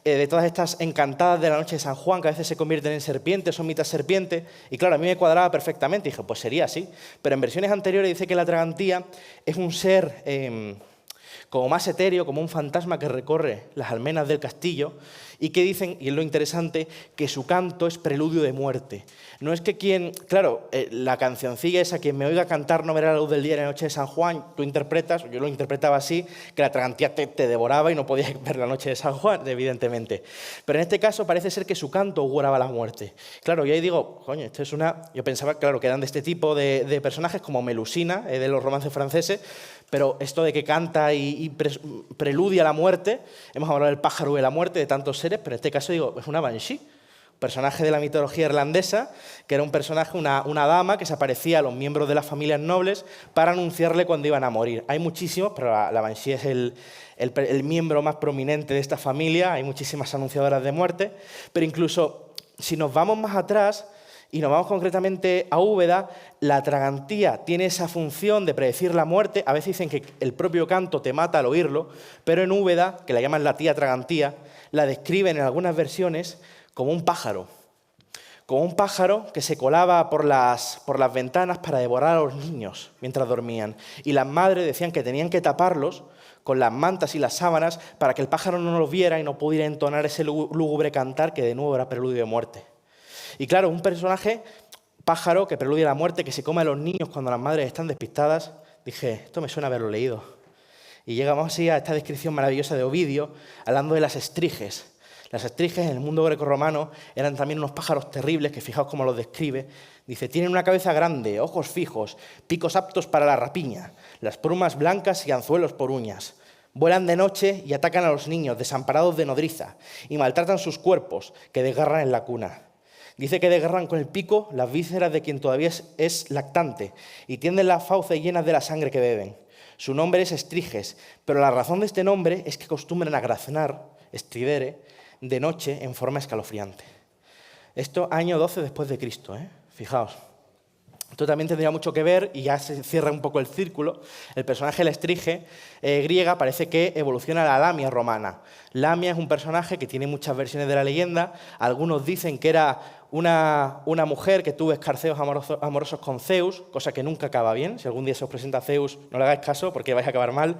de todas estas encantadas de la noche de San Juan, que a veces se convierten en serpientes, son mitad serpiente. Y claro, a mí me cuadraba perfectamente. Y dije, pues sería así. Pero en versiones anteriores dice que la tragantía es un ser como más etéreo, como un fantasma que recorre las almenas del castillo, y que dicen, y es lo interesante, que su canto es preludio de muerte. No es que la cancioncilla esa, quien me oiga cantar no verá la luz del día en la noche de San Juan, tú interpretas, yo lo interpretaba así, que la tragantía te devoraba y no podías ver la noche de San Juan, evidentemente. Pero en este caso parece ser que su canto auguraba la muerte. Claro, y ahí digo, coño, esto es yo pensaba, claro, que eran de este tipo de personajes, como Melusina, de los romances franceses, pero esto de que canta y preludia la muerte, hemos hablado del pájaro de la muerte, de tantos seres, pero en este caso digo, es una banshee, personaje de la mitología irlandesa, que era un personaje, una dama que se aparecía a los miembros de las familias nobles para anunciarle cuando iban a morir. Hay muchísimos, pero la banshee es el miembro más prominente de esta familia, hay muchísimas anunciadoras de muerte, pero incluso si nos vamos más atrás, y nos vamos concretamente a Úbeda, la tragantía tiene esa función de predecir la muerte. A veces dicen que el propio canto te mata al oírlo, pero en Úbeda, que la llaman la tía tragantía, la describen en algunas versiones como un pájaro que se colaba por las ventanas para devorar a los niños mientras dormían. Y las madres decían que tenían que taparlos con las mantas y las sábanas para que el pájaro no los viera y no pudiera entonar ese lúgubre cantar que de nuevo era preludio de muerte. Y claro, un personaje, pájaro, que preludia la muerte, que se come a los niños cuando las madres están despistadas. Dije, esto me suena haberlo leído. Y llegamos así a esta descripción maravillosa de Ovidio, hablando de las estriges. Las estriges en el mundo grecorromano eran también unos pájaros terribles, que fijaos cómo los describe. Dice, tienen una cabeza grande, ojos fijos, picos aptos para la rapiña, las plumas blancas y anzuelos por uñas. Vuelan de noche y atacan a los niños desamparados de nodriza y maltratan sus cuerpos, que desgarran en la cuna. Dice que desgarran con el pico las vísceras de quien todavía es lactante y tienden las fauces llenas de la sangre que beben. Su nombre es Estriges, pero la razón de este nombre es que acostumbran a graznar, estridere, de noche en forma escalofriante. Esto año 12 después de Cristo, fijaos. Esto también tendría mucho que ver, y ya se cierra un poco el círculo. El personaje de la Estrige griega parece que evoluciona a la Lamia romana. Lamia es un personaje que tiene muchas versiones de la leyenda. Algunos dicen que era una mujer que tuvo escarceos amorosos con Zeus, cosa que nunca acaba bien. Si algún día se os presenta Zeus, no le hagáis caso porque vais a acabar mal.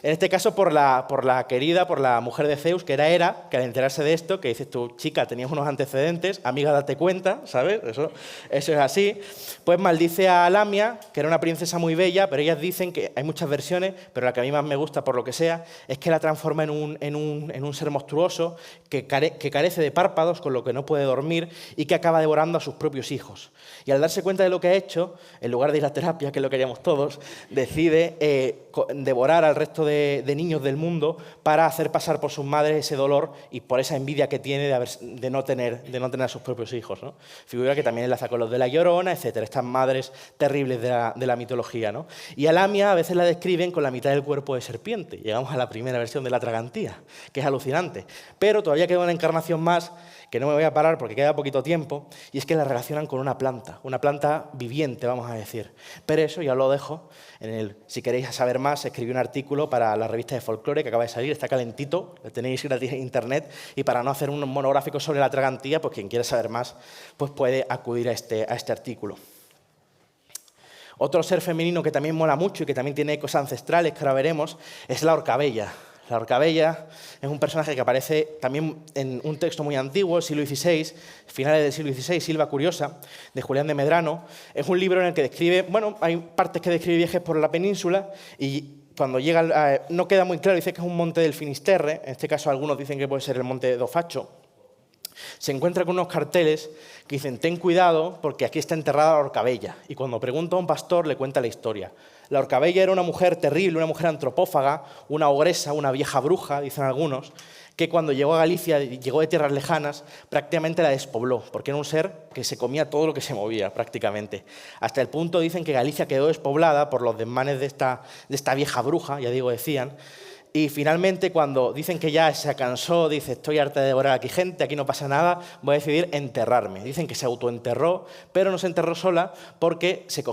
En este caso por la mujer de Zeus, que era Hera, que al enterarse de esto, que dices tú, chica, tenías unos antecedentes, amiga, date cuenta, ¿sabes? Eso es así. Pues maldice a Lamia, que era una princesa muy bella, pero ellas dicen que hay muchas versiones, pero la que a mí más me gusta, por lo que sea, es que la transforma en un ser monstruoso que carece de párpados, con lo que no puede dormir y que acaba devorando a sus propios hijos. Y al darse cuenta de lo que ha hecho, en lugar de ir a terapia, que es lo que haríamos todos, decide devorar al resto de niños del mundo para hacer pasar por sus madres ese dolor y por esa envidia que tiene de no tener a sus propios hijos, ¿no? Figura que también enlaza con los de la Llorona, etcétera, estas madres terribles de la mitología, ¿no? Y a Lamia a veces la describen con la mitad del cuerpo de serpiente. Llegamos a la primera versión de la Tragantía, que es alucinante. Pero todavía queda una encarnación más, que no me voy a parar porque queda poquito tiempo, y es que la relacionan con una planta viviente, vamos a decir. Pero eso ya lo dejo. Si queréis saber más, escribí un artículo para la revista de folclore que acaba de salir, está calentito, lo tenéis gratis en internet, y para no hacer un monográfico sobre la Tragantía, pues quien quiera saber más, pues puede acudir a este artículo. Otro ser femenino que también mola mucho y que también tiene ecos ancestrales, que ahora veremos, es la Orcabella. La Orcabella es un personaje que aparece también en un texto muy antiguo, siglo XVI, finales del siglo XVI, Silva Curiosa, de Julián de Medrano. Es un libro en el que describe, hay partes que describe viajes por la península y cuando llega, no queda muy claro, dice que es un monte del Finisterre, en este caso algunos dicen que puede ser el monte de Dofacho. Se encuentra con unos carteles que dicen, ten cuidado porque aquí está enterrada la Orcabella. Y cuando pregunta a un pastor le cuenta la historia. La Orcabella era una mujer terrible, una mujer antropófaga, una ogresa, una vieja bruja, dicen algunos, que cuando llegó a Galicia, llegó de tierras lejanas, prácticamente la despobló, porque era un ser que se comía todo lo que se movía, prácticamente. Hasta el punto, dicen, que Galicia quedó despoblada por los desmanes de esta vieja bruja, ya digo, decían. Y finalmente, cuando dicen que ya se cansó, dice, estoy harta de devorar aquí gente, aquí no pasa nada, voy a decidir enterrarme. Dicen que se autoenterró, pero no se enterró sola porque se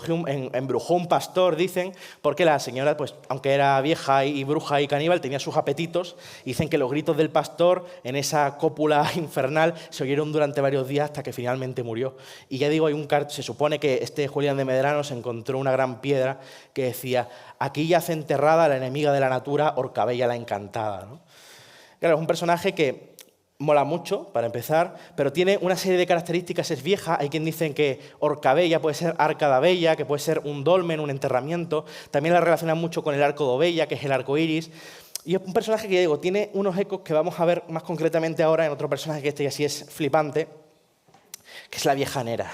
embrujó un pastor, dicen, porque la señora, pues, aunque era vieja y bruja y caníbal, tenía sus apetitos. Dicen que los gritos del pastor en esa cópula infernal se oyeron durante varios días hasta que finalmente murió. Y ya digo, se supone que Julián de Medrano se encontró una gran piedra que decía, aquí yace enterrada la enemiga de la natura, Orcabella la encantada, ¿no? Claro, es un personaje que mola mucho, para empezar, pero tiene una serie de características, es vieja. Hay quien dice que Orcabella puede ser Arca da Bella, que puede ser un dolmen, un enterramiento. También la relacionan mucho con el arco de Bella, que es el arco iris. Y es un personaje que, ya digo, tiene unos ecos que vamos a ver más concretamente ahora en otro personaje que ya sí es flipante, que es la Viejanera.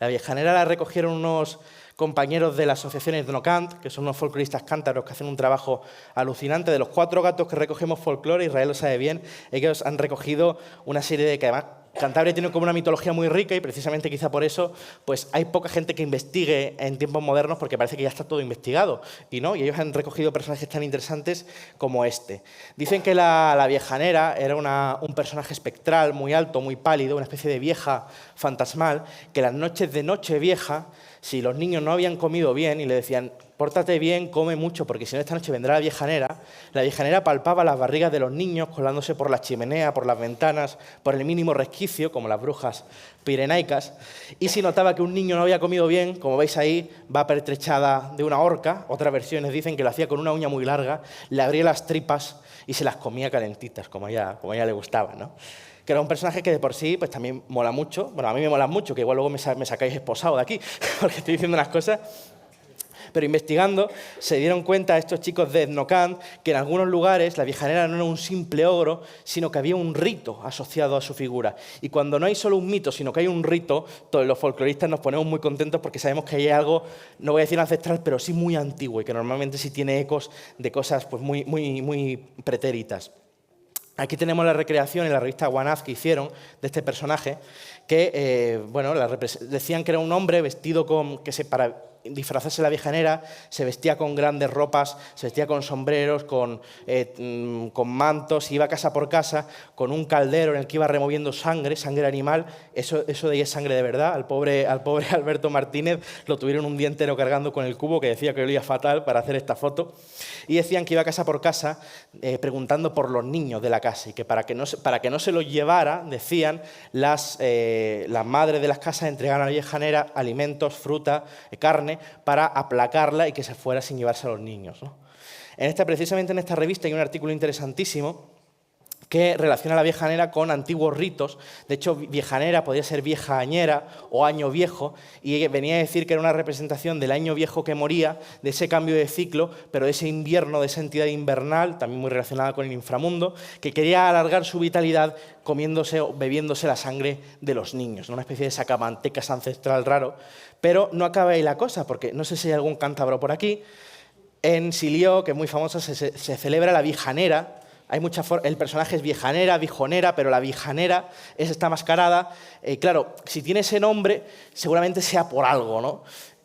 La Viejanera la recogieron unos compañeros de la asociación Etnocant, que son unos folcloristas cántabros que hacen un trabajo alucinante. De los 4 gatos que recogemos folclore, Israel lo sabe bien, ellos han recogido una serie de que además Cantabria tiene como una mitología muy rica y precisamente quizá por eso pues hay poca gente que investigue en tiempos modernos porque parece que ya está todo investigado. Y ellos han recogido personajes tan interesantes como este. Dicen que la Viejanera era un personaje espectral, muy alto, muy pálido, una especie de vieja fantasmal, que las noches de Nochevieja, si los niños no habían comido bien y le decían, pórtate bien, come mucho, porque si no esta noche vendrá la Viejanera palpaba las barrigas de los niños colándose por la chimenea, por las ventanas, por el mínimo resquicio, como las brujas pirenaicas, y si notaba que un niño no había comido bien, como veis ahí, va pertrechada de una horca. Otras versiones dicen que lo hacía con una uña muy larga, le abría las tripas y se las comía calentitas, como a ella le gustaba, ¿no? Que era un personaje que de por sí pues también mola mucho. Bueno, a mí me mola mucho, que igual luego me sacáis esposado de aquí, porque estoy diciendo unas cosas. Pero investigando se dieron cuenta estos chicos de Ethnocant que en algunos lugares la viejanera no era un simple ogro, sino que había un rito asociado a su figura. Y cuando no hay solo un mito, sino que hay un rito, todos los folcloristas nos ponemos muy contentos porque sabemos que hay algo, no voy a decir ancestral, pero sí muy antiguo y que normalmente sí tiene ecos de cosas pues, muy pretéritas. Aquí tenemos la recreación en la revista Guanaz que hicieron de este personaje, que decían que era un hombre vestido para disfrazarse de la viejanera, se vestía con grandes ropas, se vestía con sombreros, con mantos, iba casa por casa con un caldero en el que iba removiendo sangre animal. Eso de ahí es sangre de verdad. Al pobre Alberto Martínez lo tuvieron un día entero cargando con el cubo, que decía que olía fatal para hacer esta foto. Y decían que iba casa por casa preguntando por los niños de la casa y que para que no se los llevara, decían, las madres de las casas entregaban a la viejanera alimentos, fruta, carne, para aplacarla y que se fuera sin llevarse a los niños, ¿no? Precisamente en esta revista hay un artículo interesantísimo que relaciona a la viejanera con antiguos ritos. De hecho, viejanera podría ser vieja añera o año viejo, y venía a decir que era una representación del año viejo que moría, de ese cambio de ciclo, pero de ese invierno, de esa entidad invernal, también muy relacionada con el inframundo, que quería alargar su vitalidad comiéndose o bebiéndose la sangre de los niños, una especie de sacamantecas ancestral raro. Pero no acaba ahí la cosa, porque no sé si hay algún cántabro por aquí. En Silió, que es muy famosa, se celebra la viejanera. El personaje es viejanera, vijonera, pero la viejanera está mascarada. Claro, si tiene ese nombre, seguramente sea por algo, ¿no?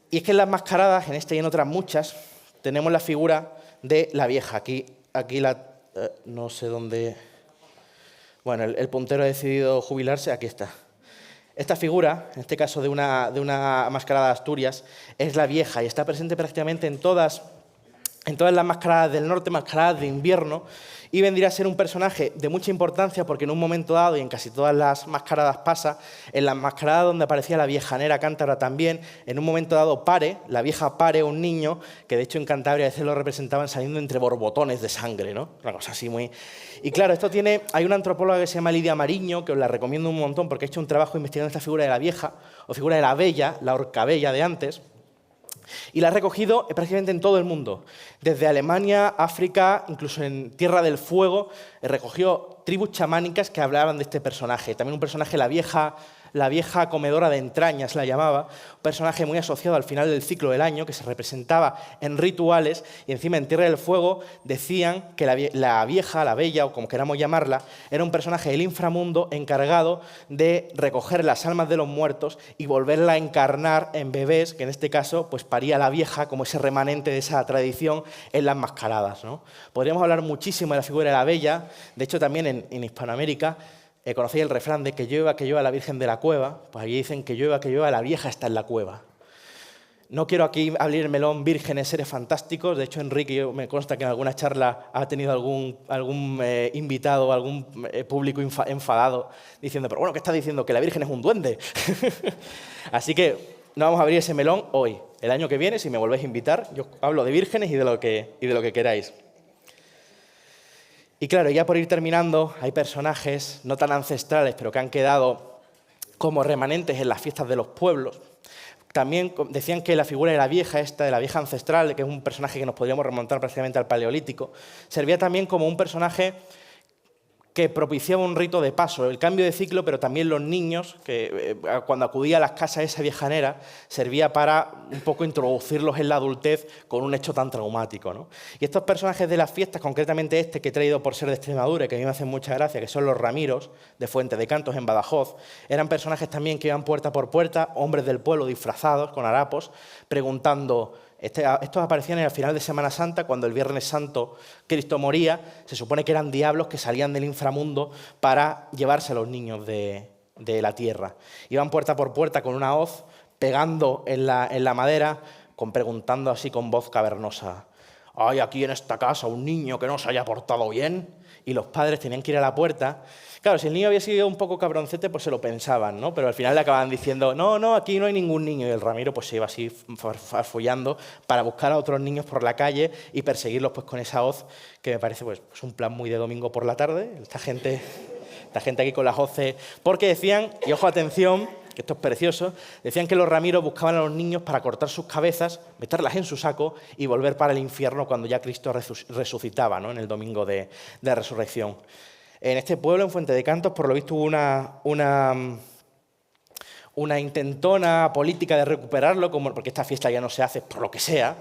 Y es que en las mascaradas, en esta y en otras muchas, tenemos la figura de la vieja. Aquí no sé dónde. Bueno, el puntero ha decidido jubilarse, aquí está. Esta figura, en este caso de una mascarada de Asturias, es la vieja y está presente prácticamente en todas las mascaradas del norte, mascaradas de invierno, y vendría a ser un personaje de mucha importancia porque en un momento dado, y en casi todas las mascaradas pasa, en las mascaradas donde aparecía la viejanera cántabra también, en un momento dado la vieja pare un niño, que de hecho en Cantabria a veces lo representaban saliendo entre borbotones de sangre, ¿no? Una cosa así muy... Y claro, hay una antropóloga que se llama Lidia Mariño, que os la recomiendo un montón porque ha hecho un trabajo investigando esta figura de la vieja, o figura de la bella, la horcabella de antes, y la ha recogido prácticamente en todo el mundo. Desde Alemania, África, incluso en Tierra del Fuego, recogió tribus chamánicas que hablaban de este personaje. También un personaje, la vieja comedora de entrañas la llamaba, un personaje muy asociado al final del ciclo del año, que se representaba en rituales, y encima en Tierra del Fuego decían que la vieja, la bella, o como queramos llamarla, era un personaje del inframundo encargado de recoger las almas de los muertos y volverla a encarnar en bebés, que en este caso pues paría la vieja como ese remanente de esa tradición en las mascaradas, ¿no? Podríamos hablar muchísimo de la figura de la bella. De hecho, también en Hispanoamérica, conocéis el refrán de que llueva la Virgen de la cueva. Pues allí dicen que llueva, la vieja está en la cueva. No quiero aquí abrir el melón vírgenes, seres fantásticos. De hecho, Enrique, me consta que en alguna charla ha tenido algún invitado, algún público enfadado, diciendo, pero bueno, ¿qué estás diciendo? ¿Que la Virgen es un duende? Así que no vamos a abrir ese melón hoy. El año que viene, si me volvéis a invitar, yo hablo de vírgenes y de lo que queráis. Y claro, ya por ir terminando, hay personajes no tan ancestrales, pero que han quedado como remanentes en las fiestas de los pueblos. También decían que la figura de la vieja de la vieja ancestral, que es un personaje que nos podríamos remontar prácticamente al Paleolítico, servía también como un personaje que propiciaba un rito de paso, el cambio de ciclo, pero también los niños, que cuando acudía a las casas de esa viejanera, servía para un poco introducirlos en la adultez con un hecho tan traumático, ¿no? Y estos personajes de las fiestas, concretamente este que he traído por ser de Extremadura y que a mí me hacen mucha gracia, que son los Ramiros, de Fuente de Cantos en Badajoz, eran personajes también que iban puerta por puerta, hombres del pueblo disfrazados con harapos, preguntando... Estos aparecían al final de Semana Santa, cuando el Viernes Santo Cristo moría. Se supone que eran diablos que salían del inframundo para llevarse a los niños de la tierra. Iban puerta por puerta con una hoz, pegando en la madera, preguntando así con voz cavernosa: ¿hay aquí en esta casa un niño que no se haya portado bien? Y los padres tenían que ir a la puerta. Claro, si el niño había sido un poco cabroncete, pues se lo pensaban, ¿no? Pero al final le acababan diciendo, no, aquí no hay ningún niño. Y el Ramiro pues se iba así farfullando para buscar a otros niños por la calle y perseguirlos pues con esa hoz, que me parece pues un plan muy de domingo por la tarde. Esta gente aquí con las hoces, porque decían, y ojo, atención, que esto es precioso, decían que los Ramiros buscaban a los niños para cortar sus cabezas, meterlas en su saco y volver para el infierno cuando ya Cristo resucitaba, ¿no? En el domingo de resurrección. En este pueblo, en Fuente de Cantos, por lo visto hubo una intentona política de recuperarlo, porque esta fiesta ya no se hace por lo que sea,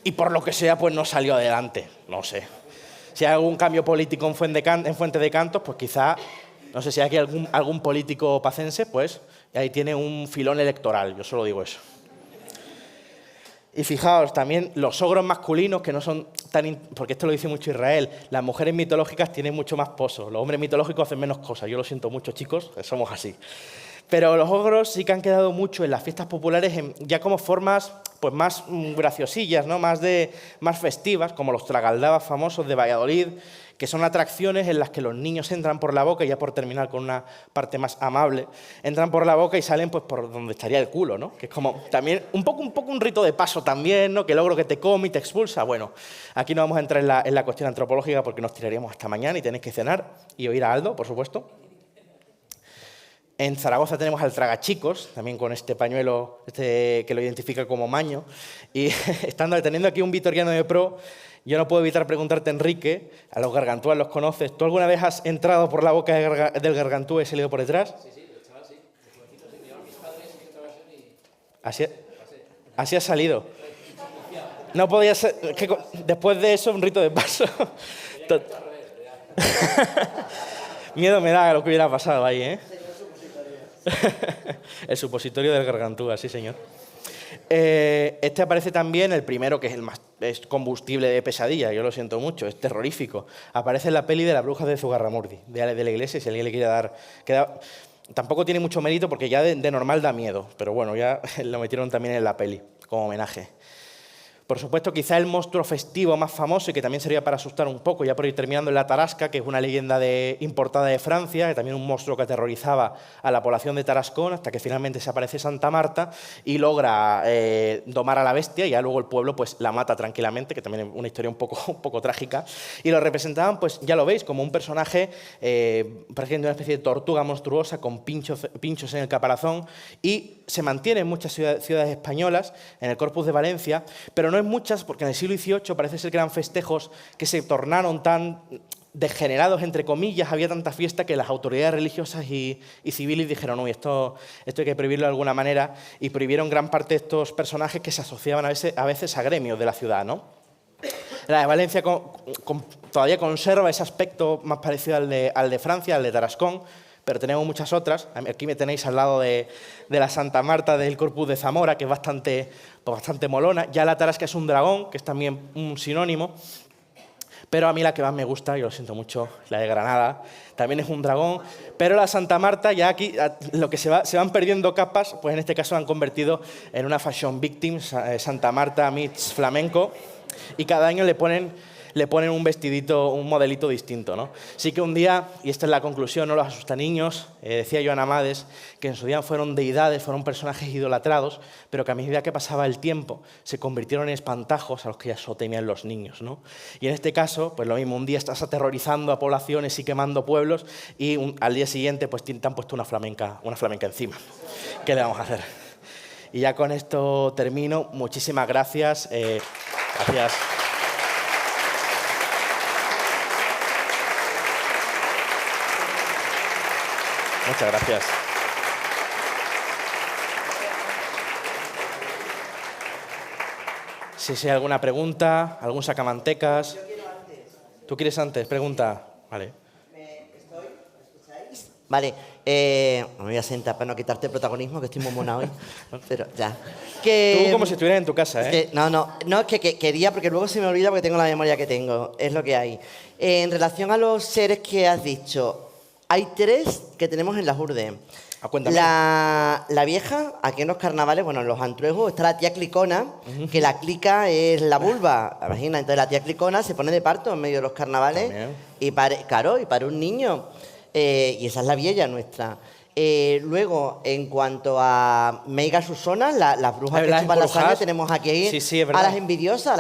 y por lo que sea pues no salió adelante, no sé. Si hay algún cambio político en Fuente de Cantos, pues quizá, no sé si hay aquí algún político pacense, pues ahí tiene un filón electoral, yo solo digo eso. Y fijaos, también los ogros masculinos, que no son tan... porque esto lo dice mucho Israel, las mujeres mitológicas tienen mucho más pozo, los hombres mitológicos hacen menos cosas, yo lo siento mucho, chicos, somos así. Pero los ogros sí que han quedado mucho en las fiestas populares ya como formas pues más graciosillas, ¿no? más festivas, como los tragaldabas famosos de Valladolid, que son atracciones en las que los niños entran por la boca, y ya por terminar con una parte más amable, entran por la boca y salen pues por donde estaría el culo, ¿no? Que es como también un poco un rito de paso también, ¿no? Que el ogro que te come y te expulsa. Bueno, aquí no vamos a entrar en la cuestión antropológica porque nos tiraríamos hasta mañana y tenéis que cenar y oír a Aldo, por supuesto. En Zaragoza tenemos al tragachicos, también con este pañuelo que lo identifica como maño. Y teniendo aquí un vitoriano de pro, yo no puedo evitar preguntarte, Enrique, a los gargantúas los conoces. ¿Tú alguna vez has entrado por la boca del gargantúa y salido por detrás? Sí, de chaval sí. De jovencito sí, me llevaron mis padres y otra versión y... Así ha salido. No podía ser... después de eso, un rito de paso. Miedo me da lo que hubiera pasado ahí, ¿eh? El supositorio del gargantúa, sí señor. Este aparece también, el primero, que es combustible de pesadilla, yo lo siento mucho, es terrorífico. Aparece en la peli de la bruja de Zugarramurdi, de la iglesia, si alguien le quiere dar... tampoco tiene mucho mérito porque ya de normal da miedo, pero bueno, ya lo metieron también en la peli, como homenaje. Por supuesto, quizá el monstruo festivo más famoso y que también sería para asustar un poco, ya por ir terminando, en la Tarasca, que es una leyenda importada de Francia, que también un monstruo que aterrorizaba a la población de Tarascón, hasta que finalmente se aparece Santa Marta y logra domar a la bestia, y ya luego el pueblo pues la mata tranquilamente, que también es una historia un poco trágica. Y lo representaban, pues ya lo veis, como un personaje prácticamente una especie de tortuga monstruosa con pinchos en el caparazón, y se mantiene en muchas ciudades españolas, en el Corpus de Valencia, pero no en muchas, porque en el siglo XVIII parece ser que eran festejos que se tornaron tan degenerados, entre comillas, había tanta fiesta que las autoridades religiosas y civiles dijeron, uy, esto hay que prohibirlo de alguna manera, y prohibieron gran parte de estos personajes que se asociaban a veces a gremios de la ciudad, ¿no? La de Valencia todavía conserva ese aspecto más parecido al de Francia, al de Tarascón, pero tenemos muchas otras. Aquí me tenéis al lado de la Santa Marta del Corpus de Zamora, que es bastante molona. Ya la Tarasca es un dragón, que es también un sinónimo. Pero a mí la que más me gusta, y lo siento mucho, la de Granada, también es un dragón. Pero la Santa Marta, ya aquí lo que se van perdiendo capas, pues en este caso la han convertido en una fashion victim, Santa Marta meets flamenco, y cada año le ponen un vestidito, un modelito distinto, ¿no? Sí que un día, y esta es la conclusión, no los asusta niños, decía Joan Amades, que en su día fueron deidades, fueron personajes idolatrados, pero que a medida que pasaba el tiempo se convirtieron en espantajos a los que ya solo temían los niños, ¿no? Y en este caso, pues lo mismo, un día estás aterrorizando a poblaciones y quemando pueblos, y al día siguiente pues te han puesto una flamenca encima. ¿Qué le vamos a hacer? Y ya con esto termino. Muchísimas gracias. Gracias. Muchas gracias. Si hay alguna pregunta, algún sacamantecas. Yo quiero antes. ¿Tú quieres antes? Pregunta. Vale. ¿Me escucháis? Vale. Me voy a sentar para no quitarte protagonismo, que estoy muy mona hoy. Pero ya. Tú como si estuvieras en tu casa, ¿eh? Es que, no, es que quería, porque luego se me olvida porque tengo la memoria que tengo. Es lo que hay. En relación a los seres que has dicho, hay 3 que tenemos en las urdes. Cuéntame. La vieja, aquí en los carnavales, bueno, en los antruejos, está la tía Clicona, que la clica es la vulva. Imagina, entonces la tía Clicona se pone de parto en medio de los carnavales. También. Y para un niño. Y esa es la vieja nuestra. Luego, en cuanto a Meiga Susona, las brujas que chupan la sangre, tenemos aquí sí, es a las envidiosas.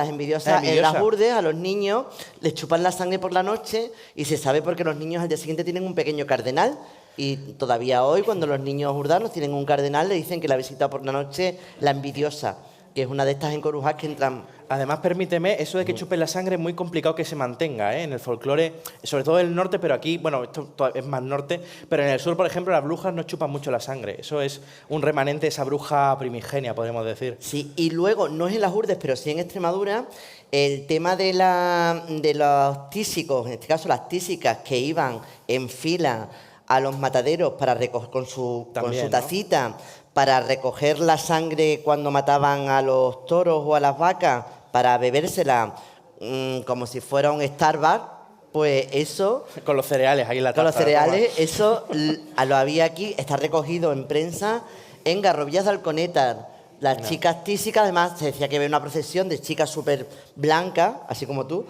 En las urdes, a los niños les chupan la sangre por la noche, y se sabe porque los niños al día siguiente tienen un pequeño cardenal. Y todavía hoy, cuando los niños urdanos tienen un cardenal, le dicen que la visita por la noche la envidiosa, que es una de estas encorujas que entran. Además, permíteme, eso de que chupen la sangre es muy complicado que se mantenga, ¿eh? En el folclore, sobre todo en el norte, pero aquí, bueno, esto es más norte, pero en el sur, por ejemplo, las brujas no chupan mucho la sangre. Eso es un remanente de esa bruja primigenia, podríamos decir. Sí, y luego, no es en las Urdes, pero sí en Extremadura, el tema de los tísicos, en este caso las tísicas que iban en fila a los mataderos para recoger con su tacita, ¿no?, para recoger la sangre cuando mataban a los toros o a las vacas, para bebérsela como si fuera un Starbucks, pues eso... Con los cereales ahí en la taza. Con los cereales, eso lo había aquí, está recogido en prensa en Garrovillas de Alconétar. Las chicas tísicas, además, se decía que había una procesión de chicas súper blancas, así como tú,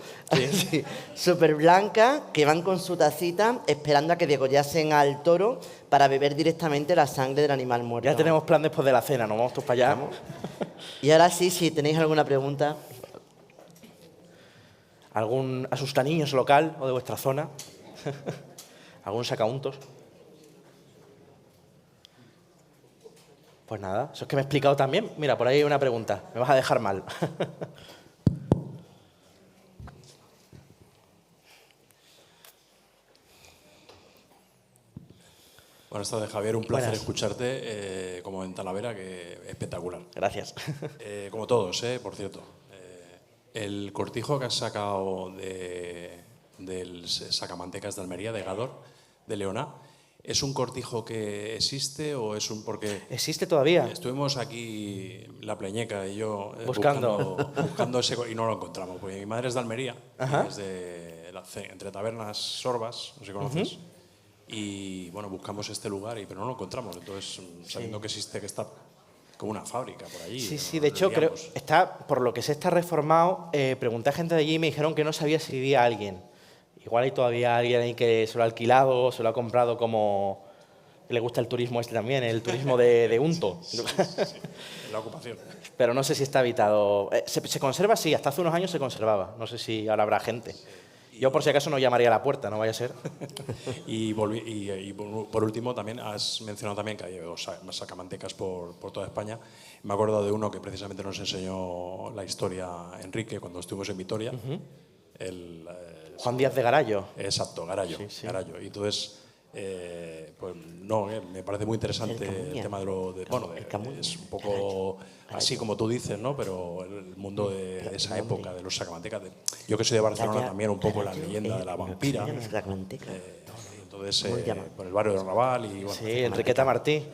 sí, súper blancas, que van con su tacita esperando a que degollasen al toro para beber directamente la sangre del animal muerto. Ya tenemos plan después de la cena, nos vamos todos para allá. ¿Vamos? Y ahora sí, si tenéis alguna pregunta. ¿Algún asustaniños local o de vuestra zona? ¿Algún sacauntos? Pues nada, eso es que me he explicado también. Mira, por ahí hay una pregunta. Me vas a dejar mal. Buenas tardes, Javier. Un placer Buenas. escucharte, como en Talavera, que espectacular. Gracias. Como todos, por cierto. El cortijo que has sacado del Sacamantecas de Almería, de Gador, de Leona, ¿es un cortijo que existe o es un...? Porque ¿Existe todavía? estuvimos aquí, la Pleñeca y yo, Buscando ese y no lo encontramos. Porque mi madre es de Almería, Ajá. es entre Tabernas Sorbas, no sé si conoces. Y bueno, buscamos este lugar, pero no lo encontramos. Entonces, sabiendo que existe, que está como una fábrica por allí. Sí, sí, de hecho, creo está, por lo que se está reformado, pregunté a gente de allí y me dijeron que no sabía si vivía alguien. Igual hay todavía alguien ahí que se lo ha alquilado, se lo ha comprado como... Le gusta el turismo este también, el turismo de unto. Sí, la ocupación. Pero no sé si está habitado. ¿Se conserva? Sí, hasta hace unos años se conservaba. No sé si ahora habrá gente. Yo, por si acaso, no llamaría a la puerta, no vaya a ser. Y por último, también has mencionado también que hay sacamantecas por toda España. Me acuerdo de uno que precisamente nos enseñó la historia Enrique cuando estuvimos en Vitoria. Juan Díaz de Garallo. Exacto, Garallo. Sí, sí. Garallo. Y entonces, pues no, me parece muy interesante el tema de lo... es un poco así como tú dices, ¿no? Pero el mundo de esa época, de los sacamantecas. Yo que soy de Barcelona también, un poco la leyenda de la vampira. Entonces, por el barrio de Raval y... Bueno, Sí, Enriqueta Martí.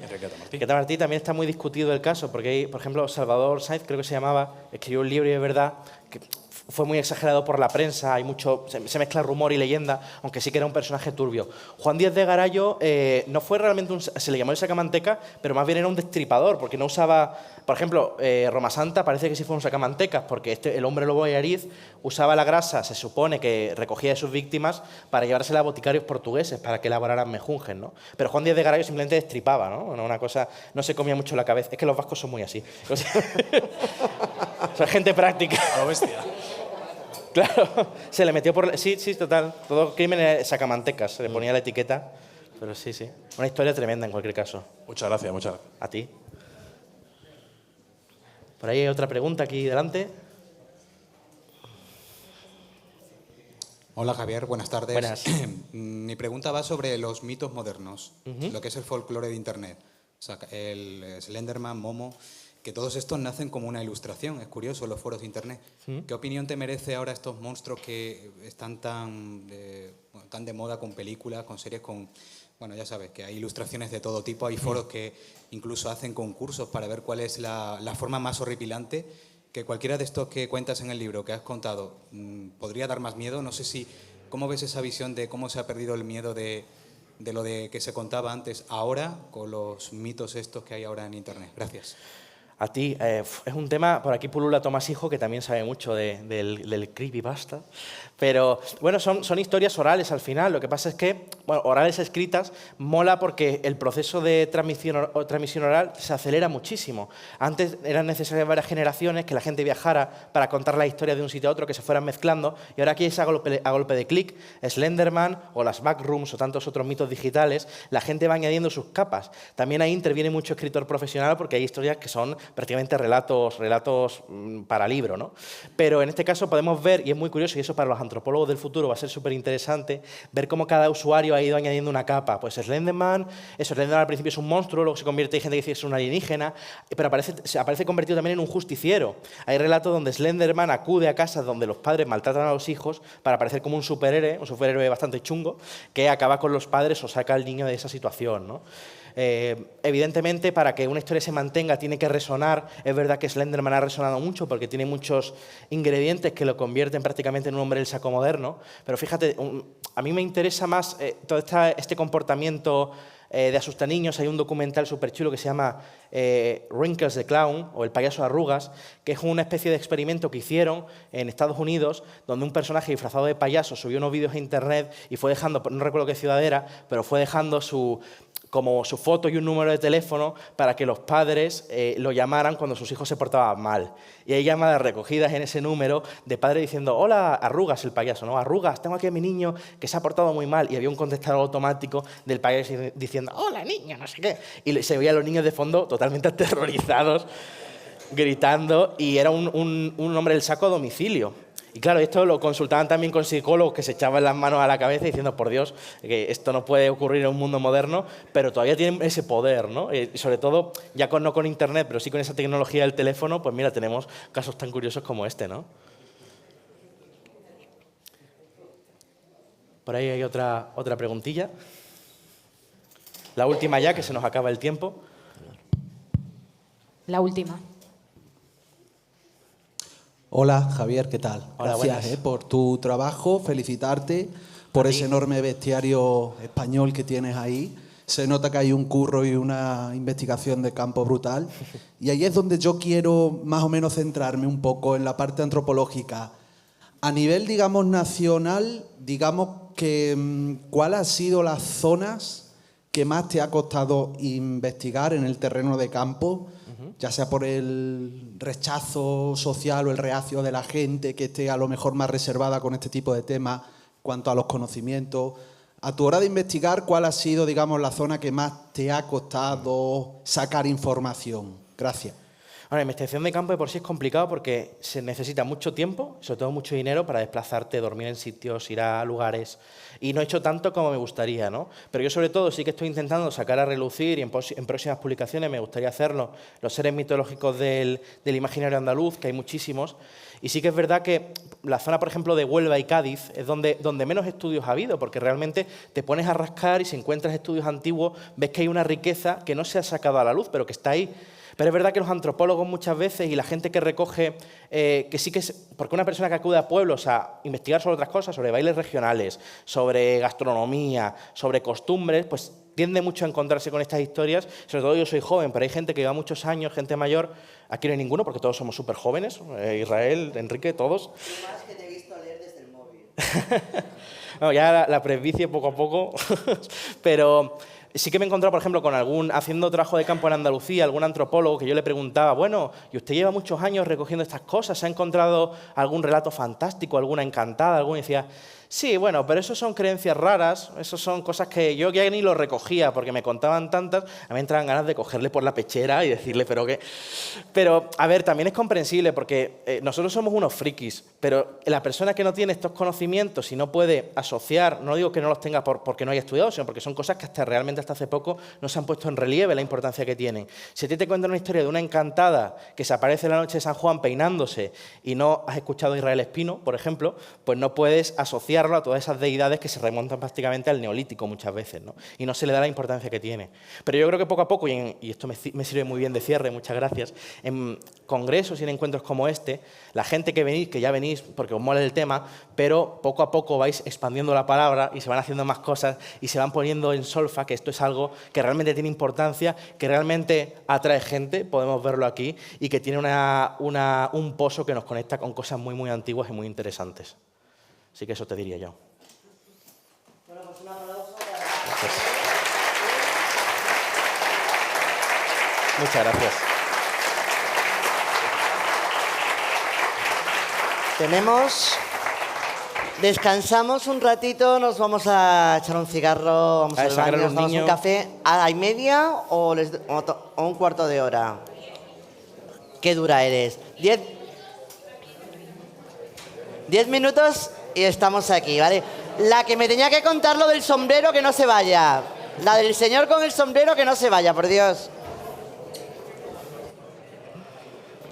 Enriqueta Martí también está muy discutido el caso, porque hay, por ejemplo, Salvador Sáenz, creo que se llamaba, escribió un libro y es verdad que fue muy exagerado por la prensa, hay mucho, se mezcla rumor y leyenda, aunque sí que era un personaje turbio. Juan Díaz de Garallo no fue realmente se le llamó el sacamanteca, pero más bien era un destripador, porque no usaba, por ejemplo, Roma Santa parece que sí fue un sacamantecas, porque el hombre lobo de Ariz usaba la grasa, se supone que recogía de sus víctimas para llevársela a boticarios portugueses, para que elaboraran mejunjes, ¿no? Pero Juan Díaz de Garallo simplemente destripaba, ¿no? Una cosa, no se comía mucho la cabeza. Es que los vascos son muy así. O sea, gente práctica. A lo bestia. Claro, se le metió por... Sí, sí, total. Todo crímenes sacamantecas, se le ponía la etiqueta. Pero sí, sí. Una historia tremenda en cualquier caso. Muchas gracias, muchas gracias. A ti. Por ahí hay otra pregunta aquí delante. Hola Javier, buenas tardes. Buenas. Mi pregunta va sobre los mitos modernos, lo que es el folclore de Internet. O sea, el Slenderman, Momo, que todos estos nacen como una ilustración. Es curioso, los foros de Internet. ¿Qué opinión te merece ahora estos monstruos que están tan de moda con películas, con series, con... Bueno, ya sabes que hay ilustraciones de todo tipo, hay foros que incluso hacen concursos para ver cuál es la forma más horripilante, que cualquiera de estos que cuentas en el libro que has contado podría dar más miedo. No sé si... ¿Cómo ves esa visión de cómo se ha perdido el miedo de lo que se contaba antes ahora con los mitos estos que hay ahora en Internet? Gracias. A ti, es un tema, por aquí pulula Tomás Hijo, que también sabe mucho del creepypasta, pero bueno, son historias orales al final. Lo que pasa es que, bueno, orales escritas, mola porque el proceso de transmisión oral se acelera muchísimo. Antes eran necesarias varias generaciones que la gente viajara para contar la historia de un sitio a otro, que se fueran mezclando, y ahora aquí es a golpe de clic. Slenderman o las backrooms o tantos otros mitos digitales, la gente va añadiendo sus capas. También ahí interviene mucho escritor profesional porque hay historias que son prácticamente relatos para libro, ¿no? Pero en este caso podemos ver, y es muy curioso, y eso para los antropólogos del futuro va a ser súper interesante, ver cómo cada usuario ha ido añadiendo una capa. Pues Slenderman al principio es un monstruo, luego se convierte, hay gente que dice que es un alienígena, pero aparece convertido también en un justiciero. Hay relatos donde Slenderman acude a casas donde los padres maltratan a los hijos para aparecer como un superhéroe bastante chungo, que acaba con los padres o saca al niño de esa situación, ¿no? Evidentemente, para que una historia se mantenga tiene que resonar. Es verdad que Slenderman ha resonado mucho porque tiene muchos ingredientes que lo convierten prácticamente en un hombre del saco moderno, pero fíjate, a mí me interesa más todo este comportamiento de asustaniños. Hay un documental súper chulo que se llama Wrinkles the Clown, o El payaso de arrugas, que es una especie de experimento que hicieron en Estados Unidos, donde un personaje disfrazado de payaso subió unos vídeos a internet y fue dejando, no recuerdo qué ciudad era, pero fue dejando su foto y un número de teléfono para que los padres lo llamaran cuando sus hijos se portaban mal. Y hay llamadas recogidas en ese número de padres diciendo: hola, Arrugas, el payaso, ¿no? Arrugas, tengo aquí a mi niño que se ha portado muy mal. Y había un contestador automático del payaso diciendo: hola, niño, no sé qué. Y se veían los niños de fondo totalmente aterrorizados, gritando, y era un hombre del saco a domicilio. Y claro, esto lo consultaban también con psicólogos que se echaban las manos a la cabeza diciendo: por Dios, que esto no puede ocurrir en un mundo moderno, pero todavía tienen ese poder, ¿no? Sobre todo, ya no con Internet, pero sí con esa tecnología del teléfono, pues mira, tenemos casos tan curiosos como este, ¿no? Por ahí hay otra preguntilla. La última ya, que se nos acaba el tiempo. La última. Hola, Javier, ¿qué tal? Hola, gracias por tu trabajo, felicitarte por ese enorme bestiario español que tienes ahí. Se nota que hay un curro y una investigación de campo brutal. Y ahí es donde yo quiero más o menos centrarme un poco en la parte antropológica. A nivel, digamos, nacional, digamos que ¿cuáles han sido las zonas que más te ha costado investigar en el terreno de campo? Ya sea por el rechazo social o el reacio de la gente que esté a lo mejor más reservada con este tipo de temas cuanto a los conocimientos. A tu hora de investigar, ¿cuál ha sido, digamos, la zona que más te ha costado sacar información? Gracias. Bueno, la investigación de campo de por sí es complicado porque se necesita mucho tiempo, sobre todo mucho dinero para desplazarte, dormir en sitios, ir a lugares. Y no he hecho tanto como me gustaría, ¿no? Pero yo sobre todo sí que estoy intentando sacar a relucir, y en próximas publicaciones me gustaría hacerlo, los seres mitológicos del imaginario andaluz, que hay muchísimos. Y sí que es verdad que la zona, por ejemplo, de Huelva y Cádiz es donde menos estudios ha habido, porque realmente te pones a rascar y si encuentras estudios antiguos ves que hay una riqueza que no se ha sacado a la luz, pero que está ahí. Pero es verdad que los antropólogos muchas veces y la gente que recoge, que sí que es, porque una persona que acude a pueblos a investigar sobre otras cosas, sobre bailes regionales, sobre gastronomía, sobre costumbres, pues tiende mucho a encontrarse con estas historias. Sobre todo yo soy joven, pero hay gente que lleva muchos años, gente mayor. Aquí no hay ninguno porque todos somos súper jóvenes. Israel, Enrique, todos. Yo más que te he visto leer desde el móvil. No, ya la presbicie poco a poco, pero sí que me he encontrado, por ejemplo, con haciendo trabajo de campo en Andalucía, algún antropólogo que yo le preguntaba: bueno, y usted lleva muchos años recogiendo estas cosas, ¿se ha encontrado algún relato fantástico, alguna encantada? Alguna? Y decía: sí, bueno, pero eso son creencias raras, eso son cosas que yo ya ni lo recogía porque me contaban tantas, a mí me entraban ganas de cogerle por la pechera y decirle, ¿pero qué? Pero, a ver, también es comprensible porque nosotros somos unos frikis, pero la persona que no tiene estos conocimientos y no puede asociar, no digo que no los tenga porque no haya estudiado, sino porque son cosas que realmente hasta hace poco no se han puesto en relieve la importancia que tienen. Si a ti te cuentan una historia de una encantada que se aparece en la noche de San Juan peinándose y no has escuchado a Israel Espino, por ejemplo, pues no puedes asociar a todas esas deidades que se remontan prácticamente al Neolítico muchas veces, ¿no? Y no se le da la importancia que tiene. Pero yo creo que poco a poco, y esto me sirve muy bien de cierre, muchas gracias, en congresos y en encuentros como este, la gente que venís, que ya venís porque os mola el tema, pero poco a poco vais expandiendo la palabra y se van haciendo más cosas y se van poniendo en solfa que esto es algo que realmente tiene importancia, que realmente atrae gente, podemos verlo aquí, y que tiene un pozo que nos conecta con cosas muy, muy antiguas y muy interesantes. Así que eso te diría yo. Bueno, pues un aplauso. Gracias. Muchas gracias. Descansamos un ratito, nos vamos a echar un cigarro, vamos al baño, nos damos un café. ¿A media o un cuarto de hora? ¿Qué dura eres? 10 minutos y estamos aquí, ¿vale? La que me tenía que contar lo del sombrero, que no se vaya. La del señor con el sombrero, que no se vaya, por Dios.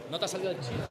¿No te ha salido el chino?